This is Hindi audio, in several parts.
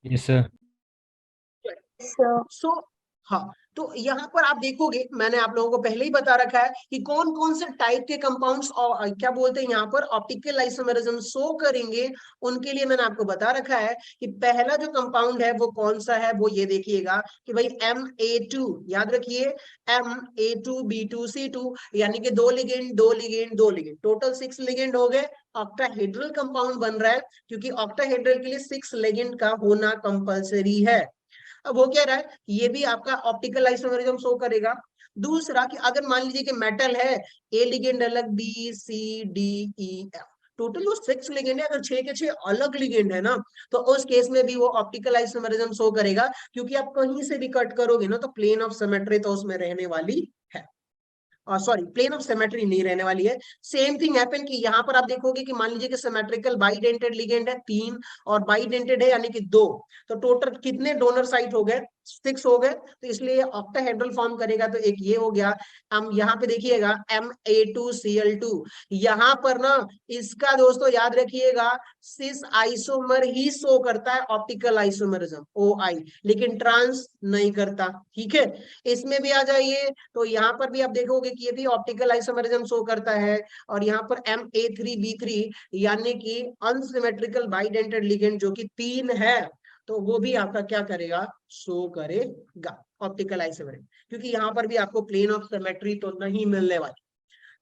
Yes sir. सो हाँ, तो यहाँ पर आप देखोगे मैंने आप लोगों को पहले ही बता रखा है कि कौन कौन से टाइप के कंपाउंड्स और क्या बोलते हैं यहाँ पर ऑप्टिकल आइसोमेरिज्म शो करेंगे। उनके लिए मैंने आपको बता रखा है कि पहला जो कंपाउंड है वो कौन सा है, वो ये देखिएगा कि भाई Ma2, याद रखिए Ma2B2C2, यानी कि दो लिगेंड दो लिगेंड दो लिगेंड, टोटल 6 लिगेंड हो गए। ऑक्टाहेड्रल कंपाउंड बन रहा है क्योंकि ऑक्टाहेड्रल के लिए 6 लिगेंड का होना कंपलसरी है। अब वो कह रहा है ये भी आपका ऑप्टिकल आइसोमेरिज्म शो करेगा। दूसरा कि अगर मान लीजिए कि मेटल है, ए लिगेंड अलग, B C D E F, total वो 6 लिगेंड है, अगर 6 के 6 अलग लिगेंड है ना, तो उस केस में भी वो ऑप्टिकल आइसोमेरिज्म शो करेगा, क्योंकि आप कहीं से भी कट करोगे ना तो प्लेन ऑफ सिमेट्री तो उसमें रहने वाली है, सॉरी प्लेन ऑफ सिमेट्री नहीं रहने वाली है। सेम थिंग हैपन कि यहाँ पर आप देखोगे कि मान लीजिए कि सिमेट्रिकल बाइडेंटेड लिगेंड है 3 और बाइडेंटेड है यानी कि 2, तो टोटल कितने डोनर साइट हो गए, 6 हो गए, तो इसलिए ऑक्टाहेड्रल फॉर्म करेगा। तो एक ये हो गया। हम यहाँ पे देखिएगा Ma2Cl2, यहाँ पर ना इसका दोस्तों याद रखिएगा सिस आइसोमर ही शो करता है ऑप्टिकल आइसोमरिज्म OI, लेकिन ट्रांस नहीं करता। ठीक है, इसमें भी आ जाइए तो यहाँ पर भी आप देखोगे कि ये भी ऑप्टिकल आइसोमेरिज्म शो करता है। और यहाँ पर Ma3B3 यानी कि अनसिमेट्रिकल बाइडेंटेड लिगेंड जो कि 3 है, तो वो भी आपका क्या करेगा, शो करेगा ऑप्टिकल आइसोमेरिज्म, क्योंकि यहाँ पर भी आपको प्लेन ऑफ सिमेट्री तो नहीं मिलने वाली।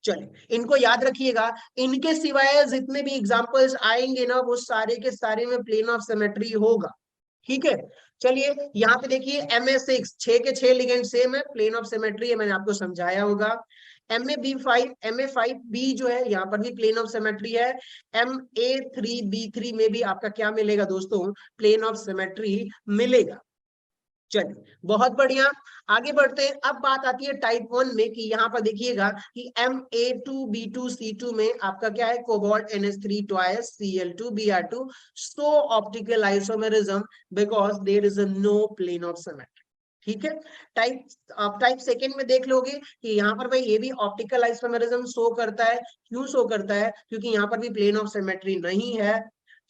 चलिए इनको याद रखिएगा, इनके सिवाय जितने भी एग्जांपल्स आएंगे ना वो सारे के सारे में प्लेन ऑफ सिमेट्री होगा। ठीक है, चलिए यहाँ पे देखिए Ma6, 6 के 6 लिगेंड सेम है, प्लेन ऑफ सिमेट्री है, मैंने आपको समझाया होगा। Ma5B जो है यहाँ पर भी प्लेन ऑफ सिमेट्री है। Ma3B3 में भी आपका क्या मिलेगा दोस्तों, प्लेन ऑफ सिमेट्री मिलेगा। चलिए बहुत बढ़िया, आगे बढ़ते हैं। अब बात आती है टाइप 1 में कि यहाँ पर देखिएगा कि Ma2B2C2 में आपका क्या है, cobalt NH3 twice Cl2Br2, so optical isomerism because there is no plane of symmetry. ठीक है, टाइप सेकेंड में देख लोगे कि यहाँ पर भाई ये भी ऑप्टिकल आइसोमेरिज्म शो करता है। क्यों शो करता है, क्योंकि यहाँ पर भी प्लेन ऑफ सिमेट्री नहीं है।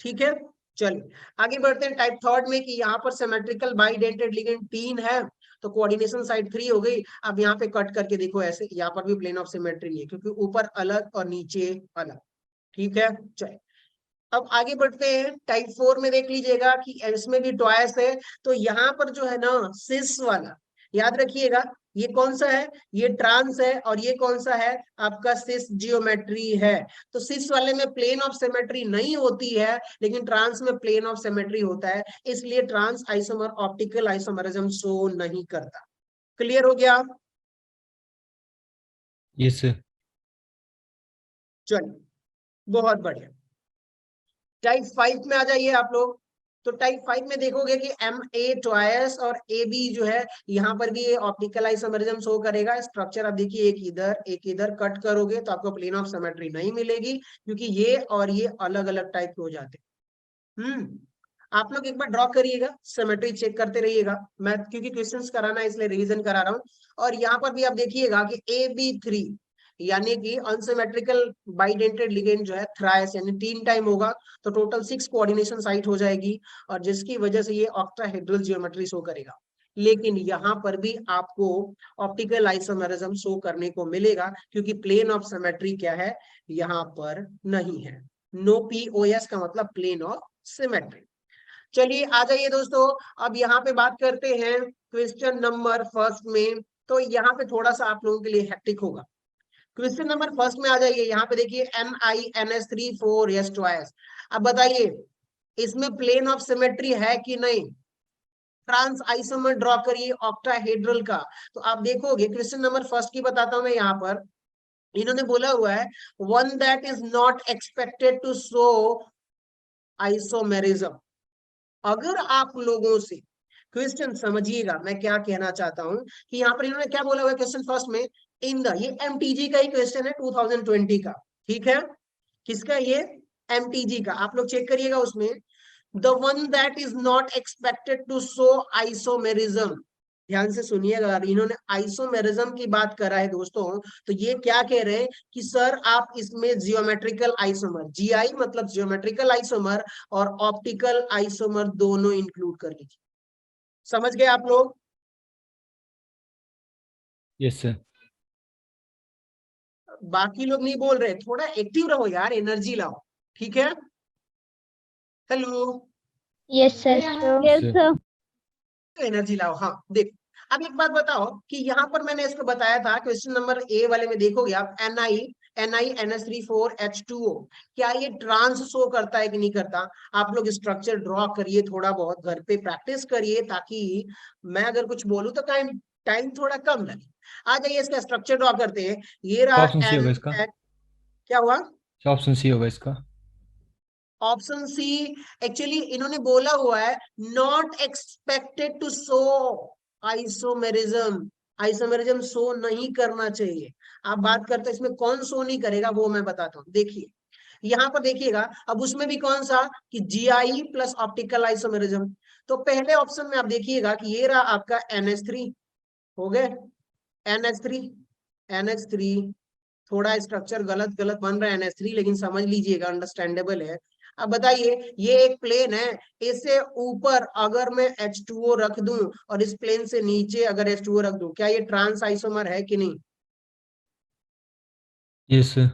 ठीक है, चलिए आगे बढ़ते हैं टाइप थर्ड में कि यहाँ पर सिमेट्रिकल बाइडेंटेड लिगेंड 3 है, तो कोऑर्डिनेशन साइड 3 हो गई। अब यहाँ पे कट करके देखो ऐसे, यहाँ पर भी प्लेन ऑफ सिमेट्री नहीं है क्योंकि ऊपर अलग और नीचे अलग। ठीक है, चलिए अब आगे बढ़ते हैं टाइप 4 में देख लीजिएगा कि इसमें भी ट्वाइस है। तो यहाँ पर जो है ना सिस वाला, याद रखिएगा ये कौन सा है, ये ट्रांस है, और ये कौन सा है आपका सिस जियोमेट्री है। तो सिस वाले में प्लेन ऑफ सिमेट्री नहीं होती है, लेकिन ट्रांस में प्लेन ऑफ सिमेट्री होता है, इसलिए trans isomer optical isomerism show नहीं करता। क्लियर हो गया, यस सर। चलिए बहुत बढ़िया। टाइप 5 में आ जाइए आप लोग। तो टाइप 5 में देखोगे कि Ma ट्वाइस और AB जो है यहाँ पर भी ये ऑप्टिकल आइसोमेरिज्म शो करेगा। स्ट्रक्चर आप देखिए एक इधर कट करोगे तो आपको प्लेन ऑफ सिमेट्री नहीं मिलेगी, क्योंकि ये और ये अलग अलग टाइप के हो जाते हैं। आप लोग एक बार ड्रॉ करिएगा, सिमेट्री चेक करते रहिएगा, मैं क्योंकि क्वेश्चंस कराना है इसलिए रिवीजन करा रहा हूँ। और यहाँ पर भी आप देखिएगा कि AB3 यानी कि अनसिमेट्रिकल बाइडेंटेड लिगेंड जो है थ्राइस यानी 3 टाइम होगा, तो टोटल 6 कोऑर्डिनेशन साइट हो जाएगी, और जिसकी वजह से ये ऑक्टाहेड्रल जियोमेट्री शो करेगा। लेकिन यहाँ पर भी आपको ऑप्टिकल आइसोमेरिज्म शो करने को मिलेगा, क्योंकि प्लेन ऑफ सिमेट्री क्या है, यहाँ पर नहीं है। नो POS का मतलब प्लेन ऑफ सिमेट्री। चलिए आ जाइए दोस्तों, अब यहाँ पे बात करते हैं क्वेश्चन नंबर फर्स्ट में। तो यहाँ पे थोड़ा सा आप लोगों के लिए हेक्टिक होगा। क्वेश्चन नंबर फर्स्ट में आ जाइए, यहाँ पे देखिए MiNS3 4s ट्वाइस। अब बताइए इसमें प्लेन ऑफ सिमेट्री है कि नहीं, ट्रांस आइसोमर ड्रॉ करिए ऑक्टाहेड्रल का। तो आप देखोगे क्वेश्चन नंबर फर्स्ट की बताता हूं मैं, यहाँ पर इन्होंने बोला हुआ है one that is not expected to show isomerism. अगर आप लोगों से क्वेश्चन समझिएगा मैं क्या कहना चाहता हूं कि यहाँ पर इन्होंने क्या बोला हुआ है क्वेश्चन फर्स्ट में, इन द, ये MTG का ही क्वेश्चन है 2020 का। ठीक है, किसका ये, MTG का, आप लोग चेक करिएगा उसमें, the one that is not expected to show isomerism. ध्यान से सुनिएगा, इन्होंने आइसोमेरिज्म की बात करा है दोस्तों। तो ये क्या कह रहे हैं कि सर आप इसमें जियोमेट्रिकल आइसोमर, जीआई मतलब जियोमेट्रिकल आइसोमर और ऑप्टिकल आइसोमर दोनों इंक्लूड कर लीजिए। समझ गए आप लोग? Yes sir. बाकी लोग नहीं बोल रहे, थोड़ा एक्टिव रहो यार, एनर्जी लाओ, ठीक है? Hello, yes sir. Yes sir. Energy लाओ। हाँ देखो, अब एक बात बताओ कि यहाँ पर मैंने इसको बताया था क्वेश्चन नंबर ए वाले में, देखोगे आप NiNH3 4H2O, क्या ये ट्रांस शो करता है कि नहीं करता? आप लोग स्ट्रक्चर ड्रॉ करिए, थोड़ा बहुत घर पे प्रैक्टिस करिए, ताकि मैं अगर कुछ बोलूं तो टाइम टाइम थोड़ा कम लगे। आ जाइए इसका स्ट्रक्चर ड्रॉ करते हैं। ये रहा ऑप्शन सी होगा एन, इसका। क्या हुआ? ऑप्शन सी होगा इसका। Option C. एक्चुअली इन्होंने बोला हुआ है not expected to show isomerism, isomerism show नहीं करना चाहिए। आप बात करते हैं इसमें कौन शो नहीं करेगा, वो मैं बताता हूँ। देखिए यहाँ पर देखिएगा, अब उसमें भी कौन सा कि जीआई प्लस ऑप्टिकल आइसोमेरिज्म। तो पहले ऑप्शन में आप देखिएगा कि ये रहा आपका NH3, हो गए NH3, NH3। थोड़ा स्ट्रक्चर गलत गलत बन रहा है NH3, लेकिन समझ लीजिएगा, अंडरस्टैंडेबल है। अब बताइए, ये एक प्लेन है, इससे ऊपर अगर मैं H2O रख दूं और इस प्लेन से नीचे अगर H2O रख दूं, क्या ये ट्रांस आइसोमर है कि नहीं? Yes sir.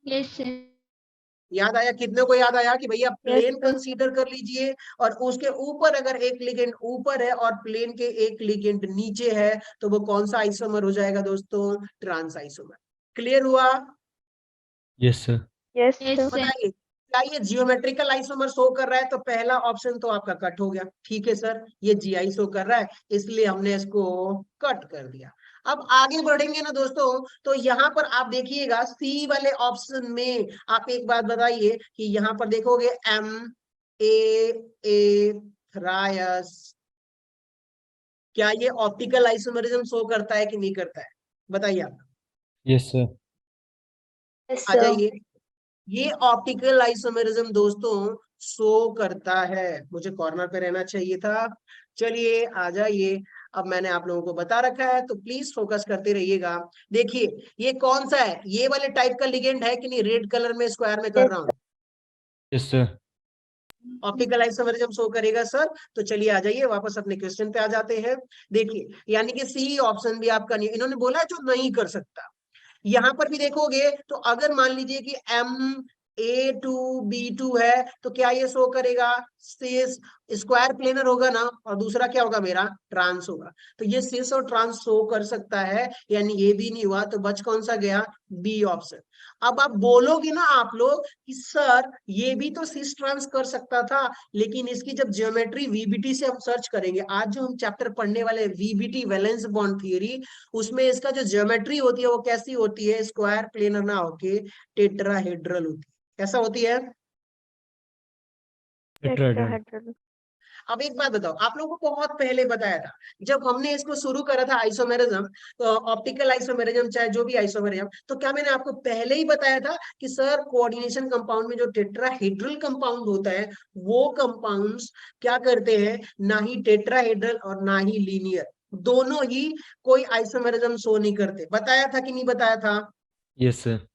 Yes sir. याद आया? कितने को याद आया कि भैया प्लेन sir. कंसीडर कर लीजिए, और उसके ऊपर अगर एक लिगेंड ऊपर है और प्लेन के एक लिगेंड नीचे है, तो वो कौन सा आइसोमर हो जाएगा दोस्तों? Trans isomer. क्लियर हुआ? Yes sir. Yes sir. बताइए, क्या ये जियोमेट्रिकल आइसोमर शो कर रहा है? तो पहला ऑप्शन तो आपका कट हो गया। ठीक है सर, ये जीआई शो कर रहा है, इसलिए हमने इसको कट कर दिया। अब आगे बढ़ेंगे ना दोस्तों, तो यहाँ पर आप देखिएगा सी वाले ऑप्शन में, आप एक बात बताइए कि यहाँ पर देखोगे एम ए थ्रायस, क्या ये ऑप्टिकल आइसोमरिज्म शो करता है कि नहीं करता है? बताइए आप। Yes sir. आ जाइए, ये ऑप्टिकल आइसोमेरिज्म दोस्तों शो करता है। मुझे कॉर्नर पे रहना चाहिए था। चलिए आ जाइए, अब मैंने आप लोगों को बता रखा है, तो प्लीज फोकस करते रहिएगा। देखिए ये कौन सा है, ये वाले टाइप का लिगेंड है कि नहीं? रेड कलर में स्क्वायर में कर रहा हूँ, yes sir. Optical isomerism show करेगा सर। तो चलिए आ जाइए, वापस अपने क्वेश्चन पे आ जाते हैं। देखिए, यानी कि सी ऑप्शन भी आपका नहीं, इन्होंने बोला है जो नहीं कर सकता। यहां पर भी देखोगे तो अगर मान लीजिए कि MA2B2 है, तो क्या ये शो करेगा? सिस स्क्वायर प्लेनर होगा ना, और दूसरा क्या होगा मेरा? ट्रांस होगा। तो ये सिस और ट्रांस शो कर सकता है, यानी ये भी नहीं हुआ, तो बच कौन सा गया? B option. अब आप बोलोगे ना आप लोग कि सर ये भी तो सिस ट्रांस कर सकता था, लेकिन इसकी जब ज्योमेट्री VBT से हम सर्च करेंगे, आज जो हम चैप्टर पढ़ने वाले VBT वैलेंस बॉन्ड थियरी, उसमें इसका जो ज्योमेट्री होती है वो कैसी होती है? स्क्वायर प्लेनर ना होके टेट्राहेड्रल होती है। कैसा होती है? टेट्राहेड्रल। अब एक बात बताओ, आप लोगों को बहुत पहले बताया था जब हमने इसको शुरू करा था आइसोमेरिज्म, तो ऑप्टिकल आइसोमेरिज्म चाहे जो भी आइसोमेरिज्म, तो क्या मैंने आपको पहले ही बताया था कि सर कोऑर्डिनेशन कंपाउंड में जो टेट्राहेड्रल कंपाउंड होता है, वो कंपाउंड्स क्या करते हैं? ना ही टेट्राहेड्रल और ना ही लीनियर, दोनों ही कोई आइसोमेरिज्म शो नहीं करते। बताया था कि नहीं बताया था? Yes sir.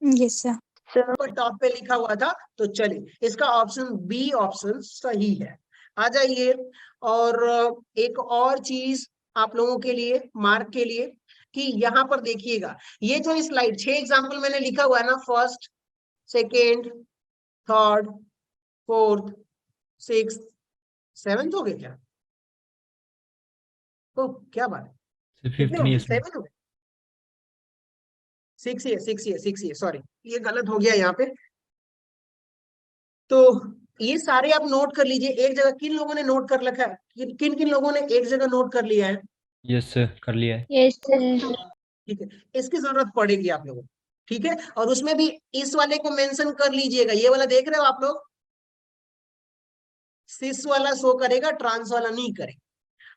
Yes sir. ऊपर टॉप पे लिखा हुआ था। तो चलिए इसका ऑप्शन बी ऑप्शन सही है। आ जाइए, और एक और चीज आप लोगों के लिए, मार्क के लिए, कि यहाँ पर देखिएगा, ये जो स्लाइड 6 एग्जाम्पल मैंने लिखा हुआ है ना, first, second, third, fourth, six, seventh हो गए क्या? तो क्या बात है, सर कितने फिफ्थ हो नहीं गए? है इसमें। 7 हो गए? 6 ही है, सॉरी, ये गलत हो गया यहाँ पे। तो ये सारे आप नोट कर लीजिए एक जगह। किन लोगों ने नोट कर रखा है? किन किन लोगों ने एक जगह नोट कर लिया है? यस सर कर लिया है। Yes sir. ठीक है, इसकी जरूरत पड़ेगी आप लोगों को। ठीक है, और उसमें भी इस वाले को मेंशन कर लीजिएगा। ये वाला देख रहे हो आप लोग, सिस वाला शो करेगा, ट्रांस वाला नहीं करेगा।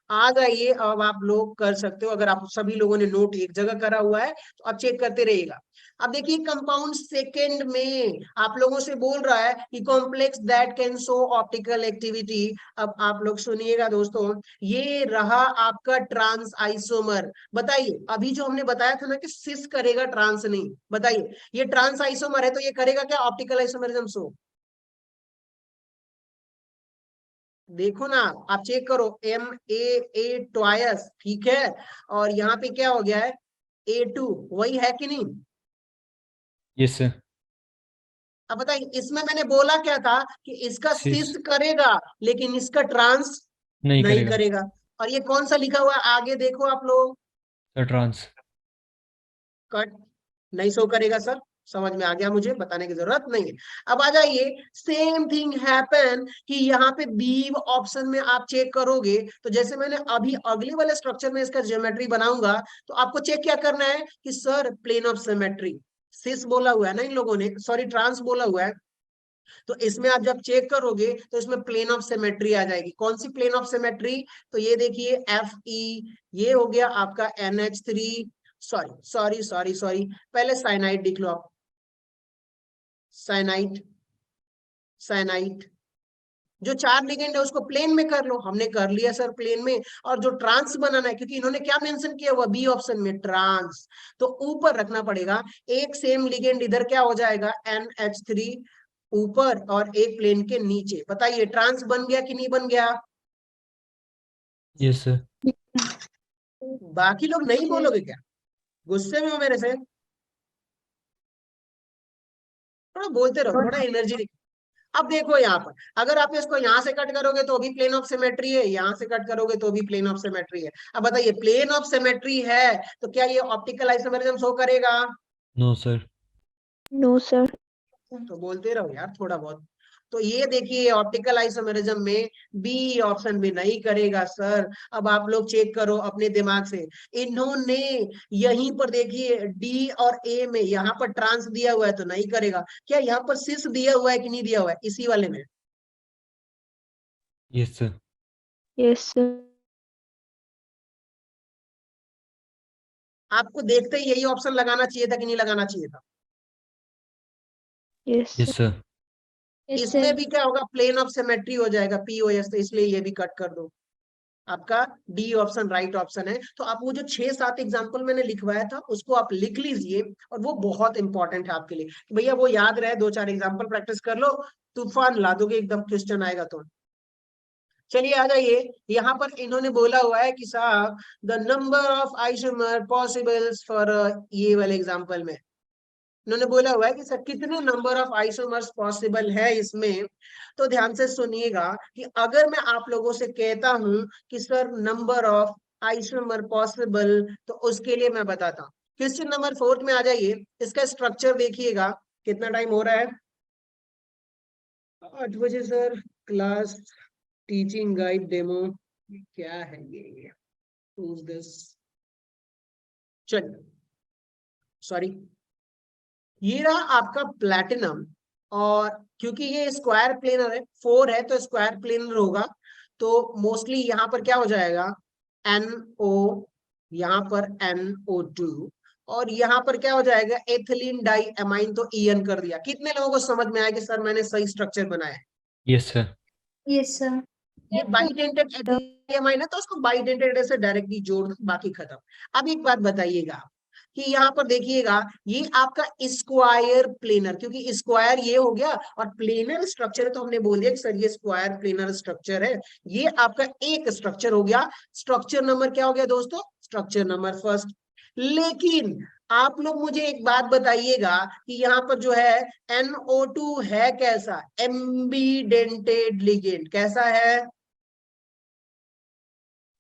आ जाइए, अब आप लोग कर सकते हो। अगर आप सभी लोगों ने नोट एक जगह करा हुआ है तो आप चेक करते रहिएगा। अब देखिए कंपाउंड सेकंड में आप लोगों से बोल रहा है कि complex that can show optical activity. अब आप लोग सुनिएगा दोस्तों, ये रहा आपका ट्रांस आइसोमर। बताइए, अभी जो हमने बताया था ना कि सिस करेगा, ट्रांस नहीं। बताइए, ये ट्रांस आइसोमर है तो ये करेगा क्या? Optical isomerism show. देखो ना, आप चेक करो, MAA ट्वायस, ठीक है, और यहाँ पे क्या हो गया है? A2, वही है कि नहीं? Yes sir. अब बताइए, इसमें मैंने बोला क्या था कि इसका सिस सिस करेगा लेकिन इसका ट्रांस नहीं नहीं करेगा करेगा। और ये कौन सा लिखा हुआ है आगे देखो आप लोग? Sir, trans. कट नहीं शो करेगा सर, समझ में आ गया, मुझे बताने की जरूरत नहीं है। अब आ जाइए, सेम थिंग हैपन कि यहाँ पे बी ऑप्शन में आप चेक करोगे तो जैसे मैंने अभी अगले वाले स्ट्रक्चर में इसका ज्योमेट्री बनाऊंगा तो आपको चेक क्या करना है कि सर प्लेन ऑफ सिमेट्री, सिस बोला हुआ है ना इन लोगों ने, सॉरी ट्रांस बोला हुआ है, तो इसमें आप जब चेक करोगे तो इसमें प्लेन ऑफ सिमेट्री आ जाएगी। कौन सी प्लेन ऑफ सिमेट्री? तो ये देखिए FE, ये हो गया आपका NH3, sorry sorry sorry sorry, पहले साइनाइड लिख लो आप, साइनाइड, साइनाइड। जो 4 लिगेंड है उसको प्लेन में कर लो, हमने कर लिया सर प्लेन में। और जो ट्रांस बनाना है, क्योंकि इन्होंने क्या मेंशन किया हुआ बी ऑप्शन में, ट्रांस, तो ऊपर रखना पड़ेगा। एक सेम लिगेंड इधर क्या हो जाएगा? NH3 ऊपर और एक प्लेन के नीचे। बताइए ट्रांस बन गया कि नहीं बन गया? Yes sir. बाकी लोग नहीं बोलोगे क्या? गुस्से में हो मेरे से? थोड़ा बोलते रहो, थोड़ा एनर्जी। अब देखो यहाँ पर, अगर आप इसको यहाँ से कट करोगे तो भी प्लेन ऑफ सिमेट्री है, यहाँ से कट करोगे तो भी प्लेन ऑफ सिमेट्री है। अब बताइए, प्लेन ऑफ सिमेट्री है तो क्या ये ऑप्टिकल आइसोमेरिज्म शो करेगा? No sir. No sir. तो बोलते रहो यार थोड़ा बहुत। तो ये देखिए ऑप्टिकल आइसोमेरिज्म में बी ऑप्शन भी नहीं करेगा सर। अब आप लोग चेक करो अपने दिमाग से, इन्होंने यहीं पर देखिए डी और ए में यहाँ पर ट्रांस दिया हुआ है तो नहीं करेगा। क्या यहाँ पर सिस दिया हुआ है कि नहीं दिया हुआ है इसी वाले में? Yes sir. Yes sir. आपको देखते ही यही ऑप्शन लगाना चाहिए था कि नहीं लगाना चाहिए था? Yes yes sir. इसमें भी क्या होगा? प्लेन ऑफ सिमेट्री हो जाएगा POS, तो इसलिए ये भी कट कर दो। आपका डी ऑप्शन राइट ऑप्शन है। तो आप वो जो 6-7 एग्जाम्पल मैंने लिखवाया था उसको आप लिख लीजिए, और वो बहुत इंपॉर्टेंट है आपके लिए कि भैया वो याद रहे। 2-4 एग्जाम्पल प्रैक्टिस कर लो, तूफान ला दोगे एकदम क्वेश्चन आएगा तो। चलिए आ जाइए, यहाँ पर इन्होंने बोला हुआ है कि साहब the number of isomer possibles for, ये वाले एग्जाम्पल में इन्होंने बोला हुआ है कि सर कितने नंबर ऑफ आइसोमर्स पॉसिबल है इसमें। तो ध्यान से सुनिएगा कि अगर मैं आप लोगों से कहता हूं कि sir number of isomer possible, तो उसके लिए मैं बताता हूँ। क्वेश्चन नंबर 4 में आ जाइए, इसका स्ट्रक्चर देखिएगा। कितना टाइम हो रहा है? 8 बजे sir, class teaching guide demo, क्या है ये? चलिए, सॉरी, ये रहा आपका प्लैटिनम। और क्योंकि ये स्क्वायर प्लेनर है, 4 है तो स्क्वायर प्लेनर होगा, तो मोस्टली यहाँ पर क्या हो जाएगा? NO, यहाँ पर NO2, और यहाँ पर क्या हो जाएगा? एथिलीन डाई एमाइन, तो EN कर दिया। कितने लोगों को समझ में आया कि सर मैंने सही स्ट्रक्चर बनाया है? Yes sir. Yes sir. ये बाइडेंटेड एथिलीन है तो उसको बाइडेंटेड से डायरेक्टली जोड़ दो, बाकी खत्म। अब एक बात बताइएगा कि यहाँ पर देखिएगा, ये आपका स्क्वायर प्लेनर, क्योंकि स्क्वायर ये हो गया और प्लेनर स्ट्रक्चर है तो हमने बोल दिया कि सर ये स्क्वायर प्लेनर स्ट्रक्चर है। ये आपका एक स्ट्रक्चर हो गया। स्ट्रक्चर नंबर क्या हो गया दोस्तों? Structure number first. लेकिन आप लोग मुझे एक बात बताइएगा कि यहाँ पर जो है NO2 है कैसा? एम्बीडेंटेड लिगेंड। कैसा है?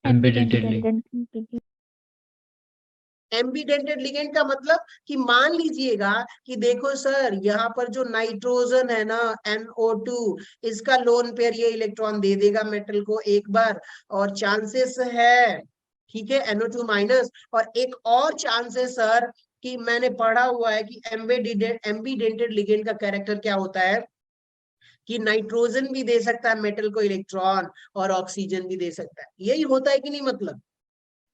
एम्बेडेंटेडली। एम्बीडेंटेड लिगेंड का मतलब कि मान लीजिएगा कि देखो सर यहाँ पर जो नाइट्रोजन है ना NO2, इसका लोन पेयर ये इलेक्ट्रॉन दे देगा मेटल को एक बार, और चांसेस है, ठीक है, NO2 माइनस। और एक और चांसेस सर कि मैंने पढ़ा हुआ है कि एम्बीडेंटेड लिगेंड का कैरेक्टर क्या होता है कि नाइट्रोजन भी दे सकता है मेटल को इलेक्ट्रॉन और ऑक्सीजन भी दे सकता है। यही होता है कि नहीं मतलब?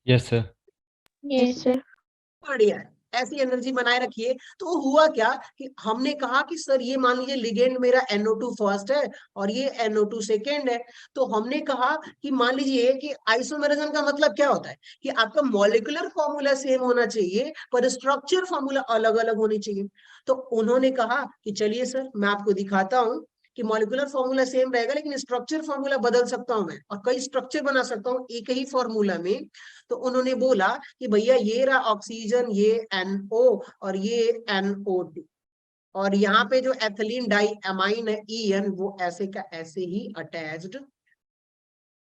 Yes sir. Yes, sir. बढ़िया है, ऐसी एनर्जी बनाए रखिए। तो हुआ क्या कि हमने कहा कि सर ये मान लीजिए लिगेंड मेरा NO2 फर्स्ट है और ये NO2 सेकेंड है, तो हमने कहा कि मान लीजिए कि आइसोमेरिज्म का मतलब क्या होता है कि आपका मॉलिक्यूलर फॉर्मूला सेम होना चाहिए पर स्ट्रक्चर फॉर्मूला अलग अलग होनी चाहिए। तो उन्होंने कहा कि चलिए सर मैं आपको दिखाता हूँ कि मॉलिक्यूलर फॉर्मूला सेम रहेगा लेकिन स्ट्रक्चर फॉर्मूला बदल सकता हूं मैं और कई स्ट्रक्चर बना सकता हूँ एक ही फॉर्मूला में। तो उन्होंने बोला कि भैया ये रहा ऑक्सीजन, ये NO और ये NO2 और यहाँ पे जो एथिलीन डाई अमाइन है EN वो ऐसे का ऐसे ही अटैच्ड।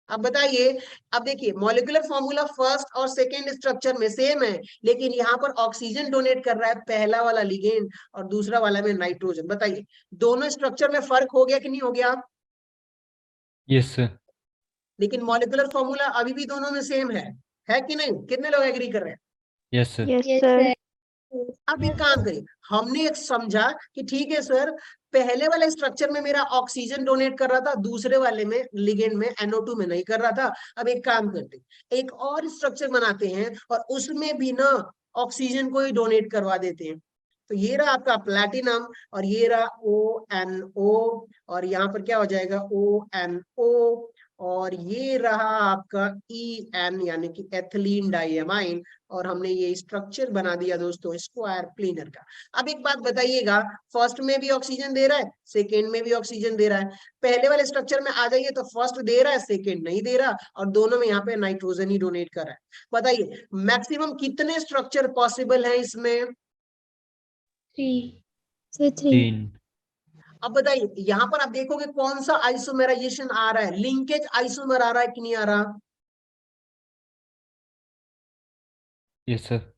अब बताइए, अब देखिए मॉलिक्यूलर फॉर्मूला फर्स्ट और सेकेंड स्ट्रक्चर में सेम है लेकिन यहाँ पर ऑक्सीजन डोनेट कर रहा है पहला वाला लिगेंड और दूसरा वाला में नाइट्रोजन। बताइए दोनों स्ट्रक्चर में फर्क हो गया कि नहीं हो गया? Yes sir. लेकिन मॉलिक्यूलर फॉर्मूला अभी भी दोनों में सेम है कि नहीं? कितने लोग एग्री कर रहे हैं? Yes sir. Yes, sir. अब एक काम करिए, हमने एक समझा कि ठीक है सर पहले वाले स्ट्रक्चर में मेरा ऑक्सीजन डोनेट कर रहा था, दूसरे वाले में लिगेंड में NO2 में नहीं कर रहा था। अब एक काम करते हैं, एक और स्ट्रक्चर बनाते हैं और उसमें भी ना ऑक्सीजन को ही डोनेट करवा देते हैं। तो ये रहा आपका प्लैटिनम और ये रहा ONO और यहाँ पर क्या हो जाएगा ONO और ये रहा आपका EN यानी कि एथिलीन डाइअमाइन और हमने ये स्ट्रक्चर बना दिया दोस्तों स्क्वायर प्लेनर का। अब एक बात बताइएगा, फर्स्ट में भी ऑक्सीजन दे रहा है, सेकेंड में भी ऑक्सीजन दे रहा है। पहले वाले स्ट्रक्चर में आ जाइए तो फर्स्ट दे रहा है, सेकेंड नहीं दे रहा और दोनों में यहाँ पे नाइट्रोजन ही डोनेट कर रहा है। बताइए मैक्सिमम कितने स्ट्रक्चर पॉसिबल है इसमें? 3. Say 3. 3। अब बताइए यहाँ पर आप देखोगे कौन सा आइसोमेराइजेशन आ रहा है, लिंकेज आइसोमर आ रहा है कि नहीं आ रहा? Yes sir.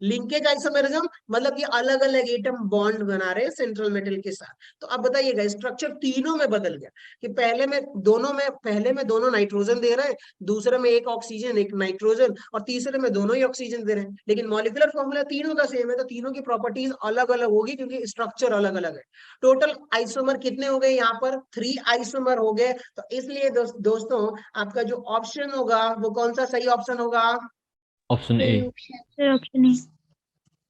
लिंकेज आइसोमेरिज्म मतलब ये अलग अलग एटम बॉन्ड बना रहे हैं सेंट्रल मेटल के साथ। तो अब बताइएगा स्ट्रक्चर तीनों में बदल गया कि पहले में दोनों नाइट्रोजन दे रहे हैं, दूसरे में एक ऑक्सीजन एक नाइट्रोजन और तीसरे में दोनों ही ऑक्सीजन दे रहे हैं लेकिन मॉलिक्यूलर फॉर्मूला तीनों का सेम है। तो तीनों की प्रॉपर्टीज अलग अलग होगी क्योंकि स्ट्रक्चर अलग अलग है। टोटल आइसोमर कितने हो गए यहाँ पर? 3 आइसोमर हो गए। तो इसलिए दोस्तों आपका जो ऑप्शन होगा वो कौन सा सही ऑप्शन होगा? Option A. Sir, option A.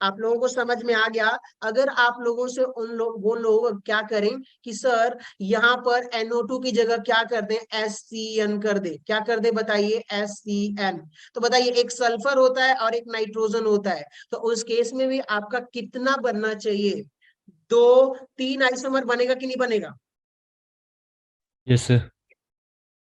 आप लोगों को समझ में आ गया? अगर आप लोगों से वो लोग क्या करें कि सर यहाँ पर NO2 की जगह क्या कर दें, SCN कर दे, क्या कर दे बताइए? SCN। तो बताइए एक सल्फर होता है और एक नाइट्रोजन होता है, तो उस केस में भी आपका कितना बनना चाहिए? 2-3 आइसोमर बनेगा कि नहीं बनेगा? Yes sir.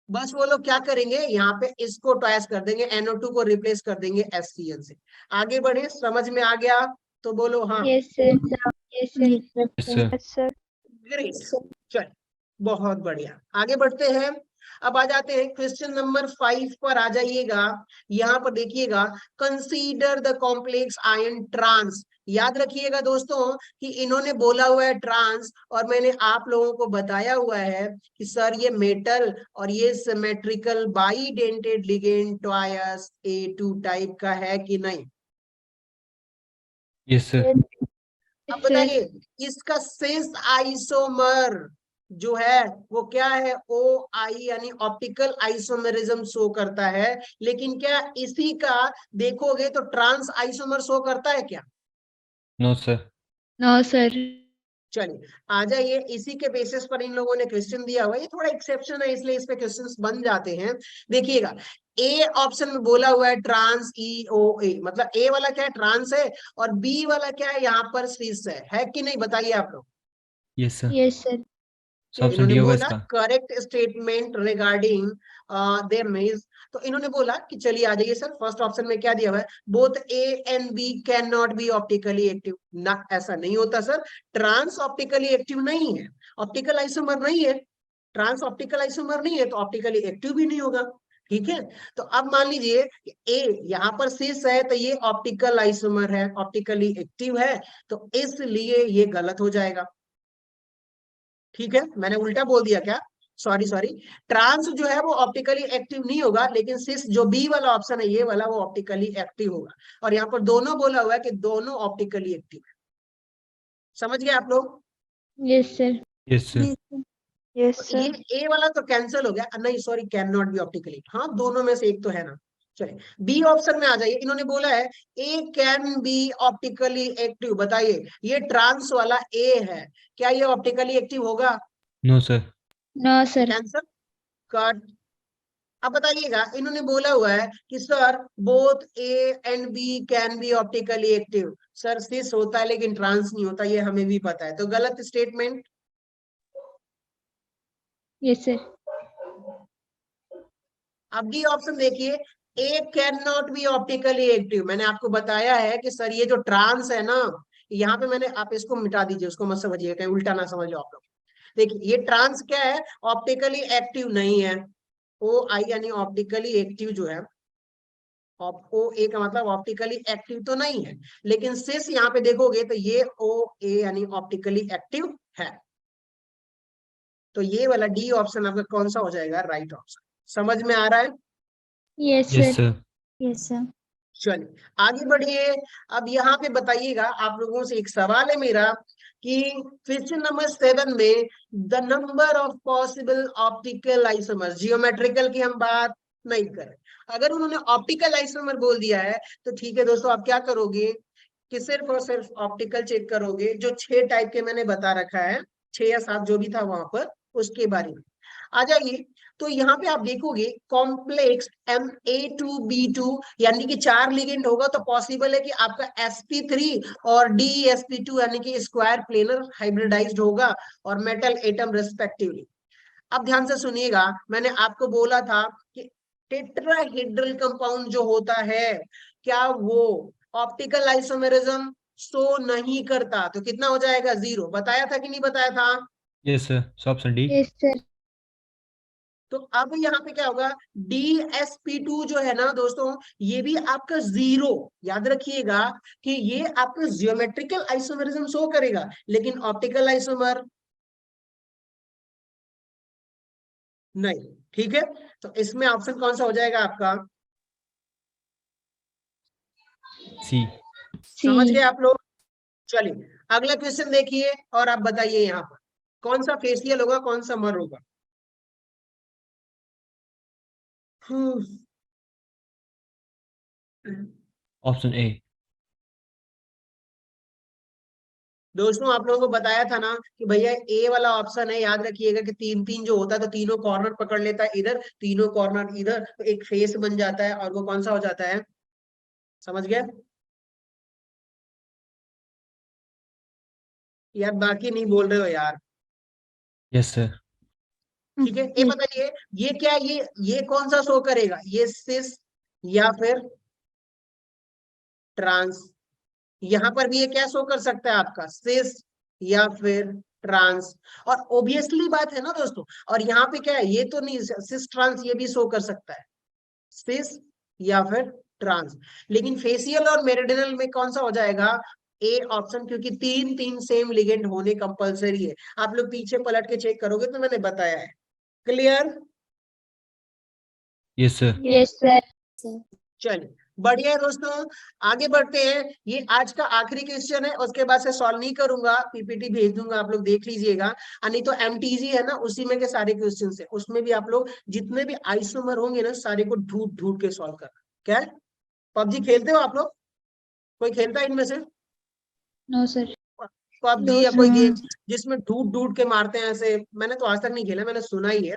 बस वो लोग क्या करेंगे यहाँ पे इसको ट्वाइस कर देंगे, NO2 को रिप्लेस कर देंगे SCN से। आगे बढ़े, समझ में आ गया तो बोलो हाँ। Yes, sir. Yes, sir. Yes sir. Yes, sir. Great, चल बहुत बढ़िया, आगे बढ़ते हैं। अब आ जाते हैं क्वेश्चन नंबर 5 पर आ जाइएगा। यहाँ पर देखिएगा consider the complex ion trans. याद रखिएगा दोस्तों कि इन्होंने बोला हुआ है ट्रांस और मैंने आप लोगों को बताया हुआ है कि सर ये मेटल और ये symmetrical bidentate ligand twice A2 type का है कि नहीं? Yes sir. अब बताइए इसका सिस आइसोमर जो है वो क्या है? OI यानी ऑप्टिकल आइसोमेरिज्म शो करता है। लेकिन क्या इसी का देखोगे तो ट्रांस आइसोमर शो करता है क्या? No sir. No, sir. चलिए आ जाइए, इसी के बेसिस पर इन लोगों ने क्वेश्चन दिया हुआ है। ये थोड़ा एक्सेप्शन है इसलिए इस पे क्वेश्चंस बन जाते हैं। देखिएगा ए ऑप्शन में बोला हुआ है ट्रांस EOA, मतलब ए वाला क्या है? ट्रांस है और बी वाला क्या है? यहाँ पर सिस है कि नहीं? बताइए आप लोग। Yes sir. Yes, sir. Option इन्होंने डी होगा बोला इसका। Correct statement regarding their means. तो इन्होंने बोला कि चलिए आ जाइए सर, फर्स्ट ऑप्शन में क्या दिया हुआ है? Both A and B can not be optically active. ना, ऐसा नहीं होता सर, ट्रांस ऑप्टिकली एक्टिव नहीं है, ऑप्टिकल आइसोमर नहीं है, ट्रांस ऑप्टिकल आइसोमर नहीं है तो ऑप्टिकली एक्टिव भी नहीं होगा। ठीक है, तो अब मान लीजिए ए यहाँ पर सिस है तो ये ऑप्टिकल आइसोमर है, ऑप्टिकली एक्टिव है, तो इसलिए ये गलत हो जाएगा। ठीक है, मैंने उल्टा बोल दिया क्या? सॉरी, ट्रांस जो है वो ऑप्टिकली एक्टिव नहीं होगा लेकिन सिस जो बी वाला ऑप्शन है ये वाला वो ऑप्टिकली एक्टिव होगा। और यहाँ पर दोनों बोला हुआ है कि दोनों ऑप्टिकली एक्टिव है। समझ गए आप लोग? Yes, sir. Yes, sir. Yes, तो sir. ये ए वाला तो कैंसिल हो गया, नहीं sorry, can not be optically, हाँ दोनों में से एक तो है ना। चलिए बी ऑप्शन में आ जाइए, इन्होंने बोला है A can be optically active, बताइए ये ट्रांस वाला ए है, क्या ये ऑप्टिकली एक्टिव होगा? No, sir. No, sir. Cancel cut. अब बताइएगा, इन्होंने बोला हुआ है कि sir both A and B can be optically active, sir cis होता है लेकिन ट्रांस नहीं होता, ये हमें भी पता है, तो गलत स्टेटमेंट। Yes, sir. अब डी ऑप्शन देखिए, A can not be optically active, मैंने आपको बताया है कि सर ये जो ट्रांस है ना, यहाँ पे मैंने, आप इसको मिटा दीजिए, उसको मत समझिए, कहीं उल्टा ना समझ लो आप लोग। देखिए ये ट्रांस क्या है, ऑप्टिकली एक्टिव नहीं है, ओ आई यानी ऑप्टिकली एक्टिव जो है, ओ ए का मतलब ऑप्टिकली एक्टिव तो नहीं है, लेकिन सिस यहाँ पे देखोगे तो ये ओ ए यानी ऑप्टिकली एक्टिव है, तो ये वाला डी ऑप्शन आपका कौन सा हो जाएगा, राइट ऑप्शन। समझ में आ रहा है? Yes, Yes, sir. sir. Yes, sir. चलिए आगे बढ़िए। अब यहाँ पे बताइएगा, आप लोगों से एक सवाल है मेरा कि क्वेश्चन नंबर 7 में the number of possible optical isomer, geometrical की हम बात नहीं करें, अगर उन्होंने ऑप्टिकल आइसोमर बोल दिया है तो ठीक है दोस्तों, आप क्या करोगे कि सिर्फ और सिर्फ ऑप्टिकल चेक करोगे, जो 6 टाइप के मैंने बता रखा है, 6 या 7 जो भी था वहां पर, उसके बारे में आ जाइए। तो यहाँ पे आप देखोगे कॉम्प्लेक्स Ma2B2 यानी कि 4 लिगेंड होगा, तो पॉसिबल है कि आपका sp3 और DsP2 यानी कि स्क्वायर प्लेनर हाइब्रिडाइज्ड होगा, और मेटल एटम रेस्पेक्टिवली। अब ध्यान से सुनिएगा, मैंने आपको बोला था कि टेट्राहेड्रल कंपाउंड जो होता है, क्या वो ऑप्टिकल आइसोमेरिज्म शो नहीं करता, तो कितना हो जाएगा, 0, बताया था कि नहीं बताया था? Yes, sir. So option D. Yes, sir. तो अब यहाँ पे क्या होगा, DsP2 जो है ना दोस्तों, ये भी आपका 0, याद रखिएगा कि ये आपका जियोमेट्रिकल आइसोमेरिज्म शो करेगा, लेकिन ऑप्टिकल आइसोमर नहीं। ठीक है, तो इसमें ऑप्शन कौन सा हो जाएगा आपका? C. समझ गए C. आप लोग? चलिए अगला क्वेश्चन देखिए, और आप बताइए यहाँ पर कौन सा फेशियल होगा, कौन सा मर होगा। Option A. दोस्तों आप लोगों को बताया था ना कि भैया ए वाला ऑप्शन है, याद रखिएगा कि 3-3 जो होता है, तो तीनों कॉर्नर पकड़ लेता है इधर, तीनों कॉर्नर इधर, तो एक फेस बन जाता है, और वो कौन सा हो जाता है, समझ गए यार? बाकी नहीं बोल रहे हो यार। Yes, sir. ठीक है, ये बताइए, ये क्या, ये कौन सा शो करेगा, ये सिस या फिर ट्रांस? यहाँ पर भी ये क्या शो कर सकता है आपका, सिस या फिर ट्रांस, और ऑब्वियसली बात है ना दोस्तों, और यहाँ पे क्या है, ये तो नहीं, सिस ट्रांस ये भी शो कर सकता है, सिस या फिर ट्रांस, लेकिन फेशियल और मेरिडियनल में कौन सा हो जाएगा, ए ऑप्शन, क्योंकि 3-3 सेम लिगेंड होने कंपलसरी है। आप लोग पीछे पलट के चेक करोगे तो मैंने बताया है। Clear? Yes, sir. Yes, sir. चलिए बढ़िया है दोस्तों, आगे बढ़ते हैं। ये आज का आखिरी क्वेश्चन है, उसके बाद से सॉल्व नहीं करूंगा, पीपीटी भेज दूंगा, आप लोग देख लीजिएगा, नहीं तो एमटीजी है ना, उसी में के सारे क्वेश्चन है, उसमें भी आप लोग जितने भी आइसोमर होंगे ना, सारे को ढूंढ ढूंढ के सॉल्व करना। क्या है, पबजी खेलते हो आप लोग? कोई खेलता है इनमें से No, sir. पबजी No, या कोई sir. गेम जिसमें ढूंढ ढूंढ के मारते हैं ऐसे? मैंने तो आज तक नहीं खेला, मैंने सुना ही है।